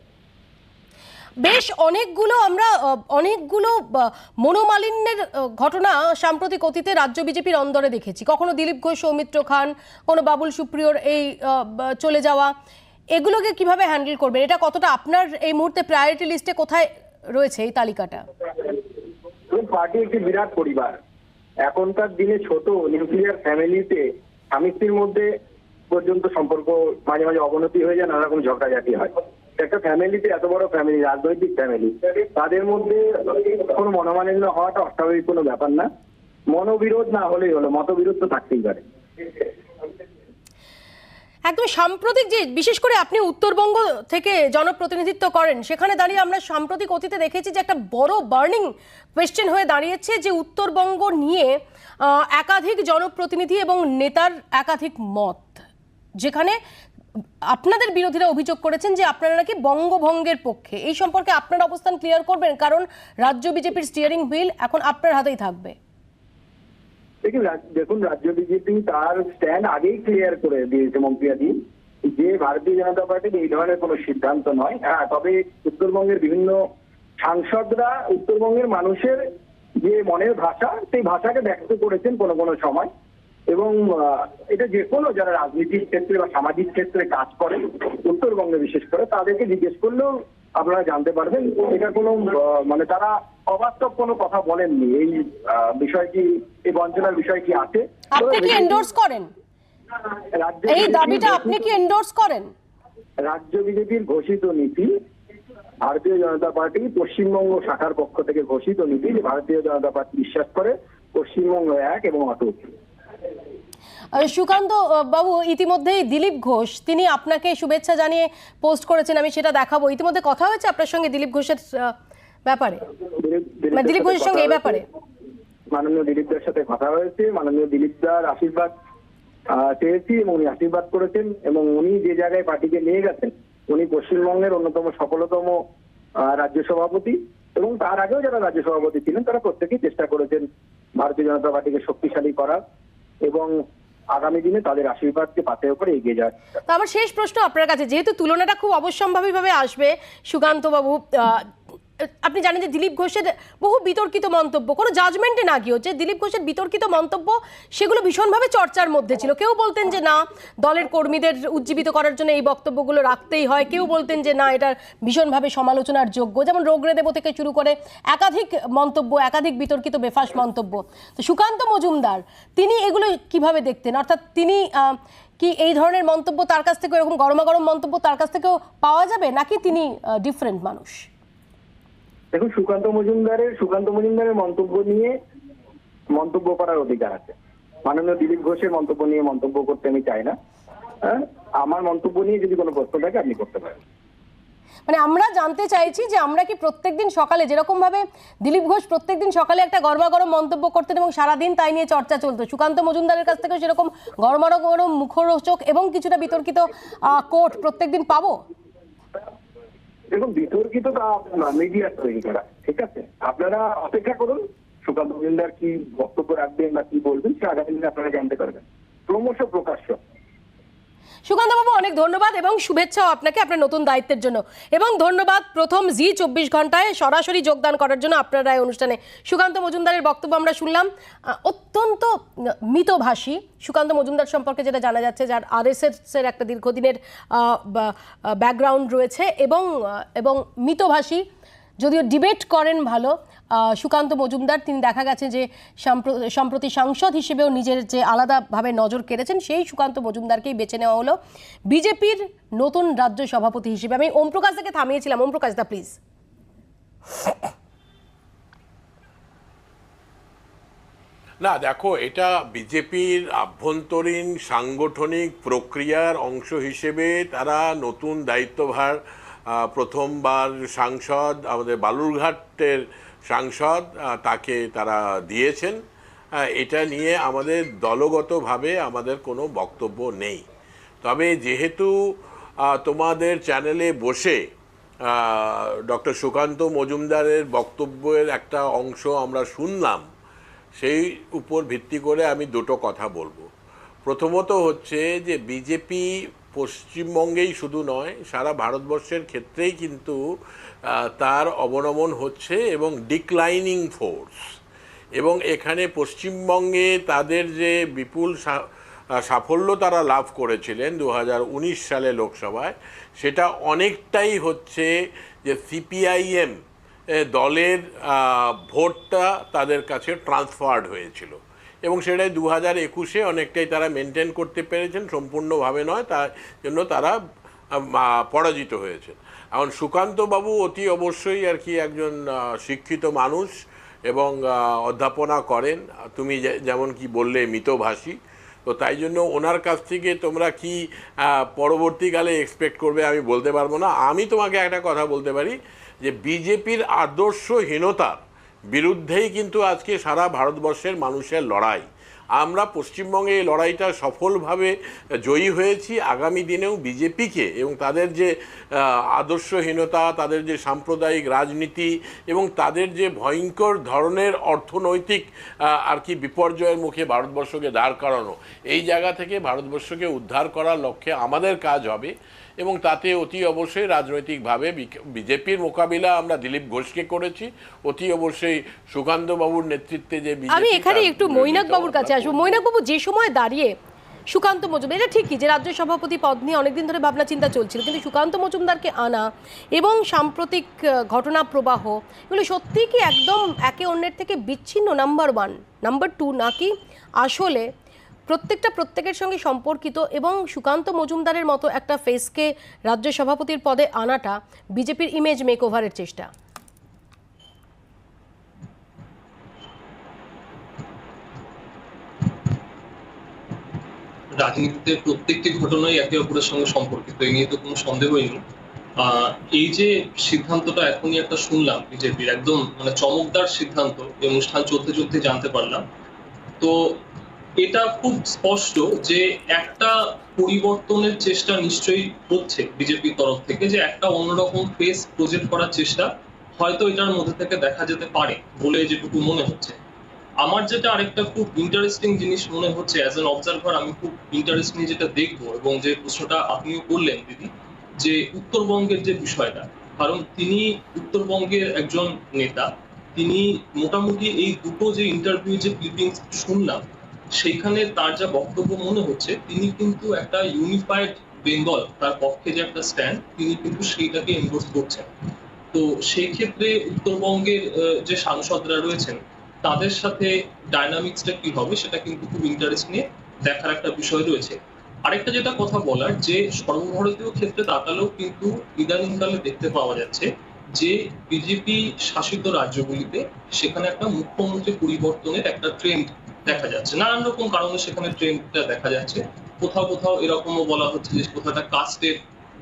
বেশ অনেকগুলো মনোমালিন্যের ঘটনা সাম্প্রতিক অতীতে রাজ্য বিজেপির অন্দরে দেখেছি। কখনো দিলীপ ঘোষ, সৌমিত্র খান, কোনো বাবুল সুপ্রিয়র এই চলে যাওয়া, এগুলোকে কিভাবে হ্যান্ডেল করবেন? এটা কতটা আপনার এই মুহূর্তে প্রায়োরিটি লিস্টে কোথায় রয়েছে এই তালিকাটা? পার্টি একটি বিরাট পরিবার। এখনকার দিনে ছোট নিউক্লিয়ার ফ্যামিলিতে স্বামী স্ত্রীর মধ্যে পর্যন্ত সম্পর্ক মাঝে মাঝে অবনতি হয়ে যায়, নানা রকম ঝগড়াঝাটি হয়। একটা ফ্যামিলিতে, এত বড় ফ্যামিলি, রাজনৈতিক ফ্যামিলি, তাদের মধ্যে কোনো মনোমালিন্য হওয়াটা অস্বাভাবিক কোনো ব্যাপার না। মনোবিরোধ না হলেই হলো, মতবিরোধ তো থাকতেই পারে। একদম সাম্প্রতিক, যে বিশেষ করে আপনি উত্তরবঙ্গ থেকে জনপ্রতিনিধিত্ব করেন, সেখানে দাঁড়িয়ে আমরা সাম্প্রতিক অতীতে দেখেছি যে একটা বড় বার্নিং কোয়েশ্চেন হয়ে দাঁড়িয়েছে যে উত্তরবঙ্গ নিয়ে একাধিক জনপ্রতিনিধি এবং নেতার একাধিক মত, যেখানে আপনাদের বিরোধীরা অভিযোগ করেছেন যে আপনারা নাকি বঙ্গভঙ্গের পক্ষে। এই সম্পর্কে আপনার অবস্থান ক্লিয়ার করবেন, কারণ রাজ্য বিজেপির স্টিয়ারিং হুইল এখন আপনার হাতেই থাকবে। দেখুন, রাজ্য বিজেপি তার স্ট্যান্ড আগেই ক্লিয়ার করে দিয়েছে মন্ত্রী, যে ভারতীয় জনতা পার্টির এই ধরনের কোনো সিদ্ধান্ত নয়। হ্যাঁ, তবে উত্তরবঙ্গের বিভিন্ন সাংসদরা উত্তরবঙ্গের মানুষের যে মনের ভাষা, সেই ভাষাকে ব্যক্ত করেছেন কোনো কোনো সময়। এবং এটা যে কোনো যারা রাজনীতির ক্ষেত্রে বা সামাজিক ক্ষেত্রে কাজ করেন, উত্তরবঙ্গে বিশেষ করে, তাদেরকে জিজ্ঞেস করলেও আপনারা জানতে পারবেন এটা কোনো মানে তারা অবাস্তব কোনো কথা বলেননি। এই বিষয়টি, এই বঞ্চনার বিষয় কি আছে, আপনি কি এন্ডোর্স করেন এই দাবিটা? আপনি কি এন্ডোর্স করেন? রাজ্য বিজেপির ঘোষিত নীতি, ভারতীয় জনতা পার্টি পশ্চিমবঙ্গ শাখার পক্ষ থেকে ঘোষিত নীতি, যে ভারতীয় জনতা পার্টি বিশ্বাস করে পশ্চিমবঙ্গ এক এবং অটুট। সুকান্ত বাবু, ইতিমধ্যেই দিলীপ ঘোষ তিনি আপনাকে শুভেচ্ছা জানিয়ে পোস্ট করেছেন, আমি সেটা দেখাবো। ইতিমধ্যে কথা হয়েছে আপনার সঙ্গে দিলীপ ঘোষের ব্যাপারে, দিলীপ ঘোষের সঙ্গে এই ব্যাপারে? মাননীয় দিলীপদার সাথে কথা হয়েছে, মাননীয় দিলীপদার আশীর্বাদ চেয়েছি এবং উনি আশীর্বাদ করেছেন। এবং উনি যে জায়গায় পার্টিকে নিয়ে গেছেন, উনি পশ্চিমবঙ্গের অন্যতম সফলতম রাজ্য সভাপতি, এবং তার আগেও যারা রাজ্য সভাপতি ছিলেন তারা প্রত্যেকেই চেষ্টা করেছেন ভারতীয় জনতা পার্টিকে শক্তিশালী করার এবং আগামী দিনে তাদের আশীর্বাদকে পাথেয় করে এগিয়ে যায়। তো আমার শেষ প্রশ্ন আপনার কাছে, যেহেতু তুলনাটা খুব অবশ্যম্ভাবীভাবে আসবে, সুকান্ত বাবু, আপনি জানেন যে দিলীপ ঘোষের বহু বিতর্কিত মন্তব্য, কোনো জাজমেন্টে না গিয়ে হচ্ছে, দিলীপ ঘোষের বিতর্কিত মন্তব্য সেগুলো ভীষণভাবে চর্চার মধ্যে ছিল। কেউ বলতেন যে না, দলের কর্মীদের উজ্জীবিত করার জন্য এই বক্তব্যগুলো রাখতেই হয়, কেউ বলতেন যে না, এটা ভীষণভাবে সমালোচনার যোগ্য, যেমন রোগরে দেব থেকে শুরু করে একাধিক মন্তব্য, একাধিক বিতর্কিত বেফাস মন্তব্য। তো সুকান্ত মজুমদার তিনি এগুলো কিভাবে দেখতেন? অর্থাৎ তিনি কি এই ধরনের মন্তব্য তার কাছ থেকে, এরকম গরমাগরম মন্তব্য তার কাছ থেকেও পাওয়া যাবে, নাকি তিনি ডিফারেন্ট মানুষ? দেখুন, সুকান্ত মজুমদারের মন্তব্য নিয়ে মন্তব্য করার অধিকার আছে। মাননীয় দিলীপ ঘোষের মন্তব্য নিয়ে মন্তব্য করতে আমি চাই না। আমার মন্তব্য নিয়ে যদি কোনো প্রশ্ন থাকে আপনি করতে পারেন। মানে আমরা জানতে চাইছি যে আমরা কি প্রত্যেকদিন সকালে, যেরকম ভাবে দিলীপ ঘোষ প্রত্যেকদিন সকালে একটা গরমাগরম মন্তব্য করতেন এবং সারাদিন তাই নিয়ে চর্চা চলতো, সুকান্ত মজুমদারের কাছ থেকে সেরকম গরমাগরম মুখরোচক এবং কিছুটা বিতর্কিত কোট প্রত্যেকদিন পাবো? দেখুন, বিতর্কিত মিডিয়া তৈরি করা, ঠিক আছে? আপনারা অপেক্ষা করুন, সুকান্ত মজুমদার কি বক্তব্য রাখবেন বা কি বলবেন সে আগামী দিনে আপনারা জানতে পারবেন। ক্রমশ প্রকাশ্য। সুকান্ত বাবু, অনেক ধন্যবাদ এবং শুভেচ্ছাও আপনাকে আপনার নতুন দায়িত্বের জন্য, এবং ধন্যবাদ প্রথম জি 24 ঘন্টায় সরাসরি যোগদান করার জন্য আপনার এই অনুষ্ঠানে। সুকান্ত মজুমদারের বক্তব্য আমরা শুনলাম, অত্যন্ত মিতভাষী। সুকান্ত মজুমদার সম্পর্কে যেটা জানা যাচ্ছে, যার আরএসএসের একটা দীর্ঘদিনের ব্যাকগ্রাউন্ড রয়েছে এবং মিতভাষী, যদিও ডিবেট করেন ভালো সুকান্ত মজুমদার, তিনি দেখা গেছে যে সম্প্রতি সাংসদ হিসেবেও নিজের যে আলাদাভাবে নজর কেড়েছেন, সেই সুকান্ত মজুমদারকেই বেছে নেওয়া হলো বিজেপির নতুন রাজ্য সভাপতি হিসেবে। আমি ওম প্রকাশ দাকে থামিয়েছিলাম। ওম প্রকাশ দা, প্লিজ। না দেখো, এটা বিজেপির আভ্যন্তরীণ সাংগঠনিক প্রক্রিয়ার অংশ হিসেবে তারা নতুন দায়িত্বভার প্রথমবার সাংসদ, আমাদের বালুরঘাটের সাংসদ, তাকে তারা দিয়েছেন। এটা নিয়ে আমাদের দলগতভাবে আমাদের কোনো বক্তব্য নেই। তবে যেহেতু তোমাদের চ্যানেলে বসে ডক্টর সুকান্ত মজুমদারের বক্তব্যের একটা অংশ আমরা শুনলাম, সেই উপর ভিত্তি করে আমি দুটো কথা বলবো। প্রথমত হচ্ছে যে বিজেপি পশ্চিমবঙ্গেই শুধু নয়, সারা ভারতবর্ষের ক্ষেত্রেই কিন্তু তার অবনমন হচ্ছে এবং ডিক্লাইনিং ফোর্স। এবং এখানে পশ্চিমবঙ্গে তাদের যে বিপুল সাফল্য তারা লাভ করেছিলেন 2019 সালে লোকসভায়, সেটা অনেকটাই হচ্ছে যে সিপিআইএম দলের ভোটটা তাদের কাছে ট্রান্সফার্ড হয়েছিল এবং সেটাই 2021-এ অনেকটাই তারা মেনটেন করতে পেরেছেন, সম্পূর্ণভাবে নয়, তার জন্য তারা পরাজিত হয়েছে। এখন সুকান্তবাবু অতি অবশ্যই আর কি একজন শিক্ষিত মানুষ এবং অধ্যাপনা করেন, তুমি যেমন কি বললে মিতভাষী, তো তাই জন্য ওনার কাছ থেকে তোমরা কি পরবর্তীকালে এক্সপেক্ট করবে আমি বলতে পারবো না। আমি তোমাকে একটা কথা বলতে পারি যে বিজেপির আদর্শহীনতার বিরুদ্ধেই কিন্তু আজকে সারা ভারতবর্ষের মানুষের লড়াই। আমরা পশ্চিমবঙ্গে এই লড়াইটা সফলভাবে জয়ী হয়েছি। আগামী দিনেও বিজেপিকে এবং তাদের যে আদর্শহীনতা, তাদের যে সাম্প্রদায়িক রাজনীতি এবং তাদের যে ভয়ঙ্কর ধরনের অর্থনৈতিক আর কি বিপর্যয়ের মুখে ভারতবর্ষকে দাঁড় করানো, এই জায়গা থেকে ভারতবর্ষকে উদ্ধার করার লক্ষ্যে আমাদের কাজ হবে এবং তাতে অতি অবশ্যই রাজনৈতিকভাবে বিজেপির মোকাবিলা আমরা দিলীপ ঘোষকে করেছি, অতি অবশ্যই সুকান্ত বাবুর নেতৃত্বে যে আমি এখানে একটু মৈনাক বাবুর কাছে আসবো। মৈনাক বাবু, যে সময় দাঁড়িয়ে সুকান্ত মজুমদার, এটা ঠিকই যে রাজ্য সভাপতি পদ নিয়ে অনেকদিন ধরে ভাবনা চিন্তা চলছিল, কিন্তু সুকান্ত মজুমদারকে আনা এবং সাম্প্রতিক ঘটনা প্রবাহ, এগুলো সত্যিই কি একদম একে অন্যের থেকে বিচ্ছিন্ন, নাম্বার 1? নাম্বার 2, নাকি আসলে প্রত্যেকের সঙ্গে সম্পর্কিত এবং সুকান্ত মজুমদারের মতো একটা ফেসকে রাজ্য সভাপতির পদে আনাটা বিজেপির ইমেজ মেকওভারের চেষ্টা? রাজনীতিতে প্রত্যেকটি ঘটনাই একে অপরের সঙ্গে সম্পর্কিত, এই নিয়ে তো কোনো সন্দেহই নেই। এই যে সিদ্ধান্তটা এখনই একটা শুনলাম বিজেপির, একদম মানে চমকদার সিদ্ধান্ত, এই অনুষ্ঠান চলতে চলতে জানতে পারলাম। তো এটা খুব স্পষ্ট যে একটা পরিবর্তনের চেষ্টা নিশ্চয়ই হচ্ছে বিজেপির তরফ থেকে, যে একটা অন্যরকম ফেস প্রজেক্ট করার চেষ্টা হয়তো এটার মধ্যে থেকে দেখা যেতে পারে বলে যেটুকু মনে হচ্ছে। আমার যেটা আরেকটা খুব ইন্টারেস্টিং জিনিস মনে হচ্ছে অ্যাজ অ্যান অবজারভার, আমি খুব ইন্টারেস্টিং যেটা দেখবো, এবং যে প্রশ্নটা আপনিও করলেন দিদি, যে উত্তরবঙ্গের যে বিষয়টা, কারণ তিনি উত্তরবঙ্গের একজন নেতা, তিনি মোটামুটি এই দুটো যে ইন্টারভিউ যে ক্লিপিংস শুনলাম, সেইখানে তার যা বক্তব্য মনে হচ্ছে, তিনি কিন্তু একটা ইউনিফাইড বেঙ্গল, তার পক্ষে যে একটা স্ট্যান্ড, তিনি কিন্তু সেইটাকে এনডোর্স করছেন। তো সেই ক্ষেত্রে উত্তরবঙ্গের যে সাংসদরা রয়েছেন তাদের সাথে ডায়নামিক্সটা কি হবে সেটা কিন্তু খুব ইন্টারেস্ট নিয়ে দেখার একটা বিষয় রয়েছে। আরেকটা যেটা কথা বলার, যে সর্বভারতীয় ক্ষেত্রে তাকালেও কিন্তু ইদানিংকালে দেখতে পাওয়া যাচ্ছে যে বিজেপি শাসিত রাজ্যগুলিতে সেখানে একটা মুখ্যমন্ত্রী পরিবর্তনের একটা ট্রেন্ড দেখা যাচ্ছে, নানান রকম কারণে সেখানে ট্রেন্ডটা দেখা যাচ্ছে। কোথাও কোথাও এরকমও বলা হচ্ছে যে কোথাও একটা কাস্টের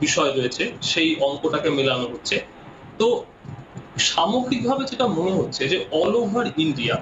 বিষয় রয়েছে, সেই অঙ্কটাকে মেলানো হচ্ছে। তো সামগ্রিকভাবে যেটা মনে হচ্ছে যে অল ওভার ইন্ডিয়া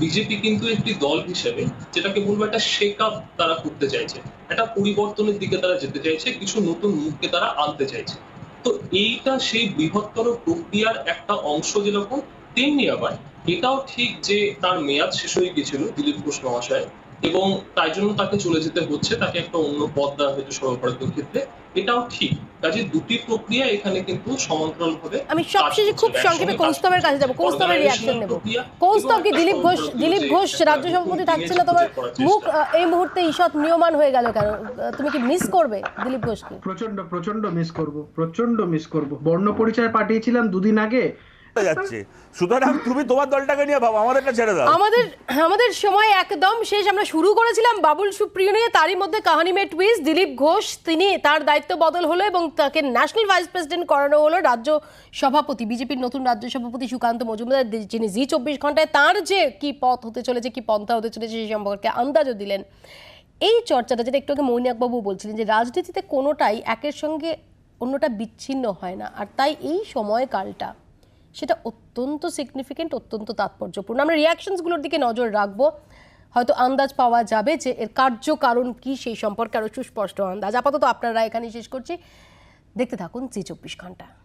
বিজেপি কিন্তু একটি দল হিসেবে যেটাকে বলবো একটা শেক আপ তারা করতে চাইছে, একটা পরিবর্তনের দিকে তারা যেতে চাইছে, কিছু নতুন মুখকে তারা আনতে চাইছে। তো এইটা সেই বৃহত্তর প্রক্রিয়ার একটা অংশ যেরকম, তেমনি আবার এটাও ঠিক যে তার মেয়াদ শেষ হয়ে গেছিল দিলীপ ঘোষ মহাশয়, এবং তাই জন্য তাকে চলে যেতে হচ্ছে, তাকে একটা অন্য পদ দেওয়া হয়েছে সর্বভারতীয় ক্ষেত্রে, এটাও ঠিক। কাজে দুটি প্রক্রিয়া এখানে কিন্তু সমান্তরালভাবে। আমি সবশেষে খুব সংক্ষেপে কৌস্তবের কাছে যাব, কৌস্তবের রিঅ্যাকশন নেব। কৌস্তব, কি দিলীপ ঘোষ রাজ্য সভাপতি থাকছে না, তোমার মুখ এই মুহূর্তে ঈষৎ নিয়মান হয়ে গেল কেন? তুমি কি মিস করবে দিলীপ ঘোষকে? প্রচন্ড মিস করব, প্রচন্ড মিস করব। বর্ণ পরিচয় পাঠিয়েছিলাম 2 দিন আগে, করতে যাচ্ছে। সুতরাং তুমি তোমার দলটাকে নিয়ে ভাবো, আমাদেরটা ছেড়ে দাও। আমাদের সময় একদম শেষ। আমরা শুরু করেছিলাম বাবুল সুপ্রিয় নিয়ে, তারই মধ্যে কাহানি মে টুইস্ট। দিলীপ ঘোষ তার দায়িত্ব বদল হলো এবং তাকে ন্যাশনাল ভাইস প্রেসিডেন্ট করানো হলো। রাজ্য সভাপতি, বিজেপির নতুন রাজ্য সভাপতি সুকান্ত মজুমদার, যিনি জি 24 ঘন্টায় তার যে কি পথ হতে চলেছে, কি পন্থা হতে চলেছে সেই সম্পর্কে আন্দাজও দিলেন। এই চর্চাটা যেটা একটু আগে মৈনাকবাবু বলছিলেন, যে রাজনীতিতে কোনোটাই একের সঙ্গে অন্যটা বিচ্ছিন্ন হয় না, আর তাই এই সময়কালটা সেটা অত্যন্ত সিগনিফিকেন্ট, অত্যন্ত তাৎপর্যপূর্ণ। আমরা রিয়াকশনসগুলোর দিকে নজর রাখবো, হয়তো আন্দাজ পাওয়া যাবে যে এর কার্যকারণ কি সেই সম্পর্কে আরও সুস্পষ্ট আন্দাজ। আপাতত আপনারা এখানেই শেষ করছি, দেখতে থাকুন জি 24 ঘন্টা।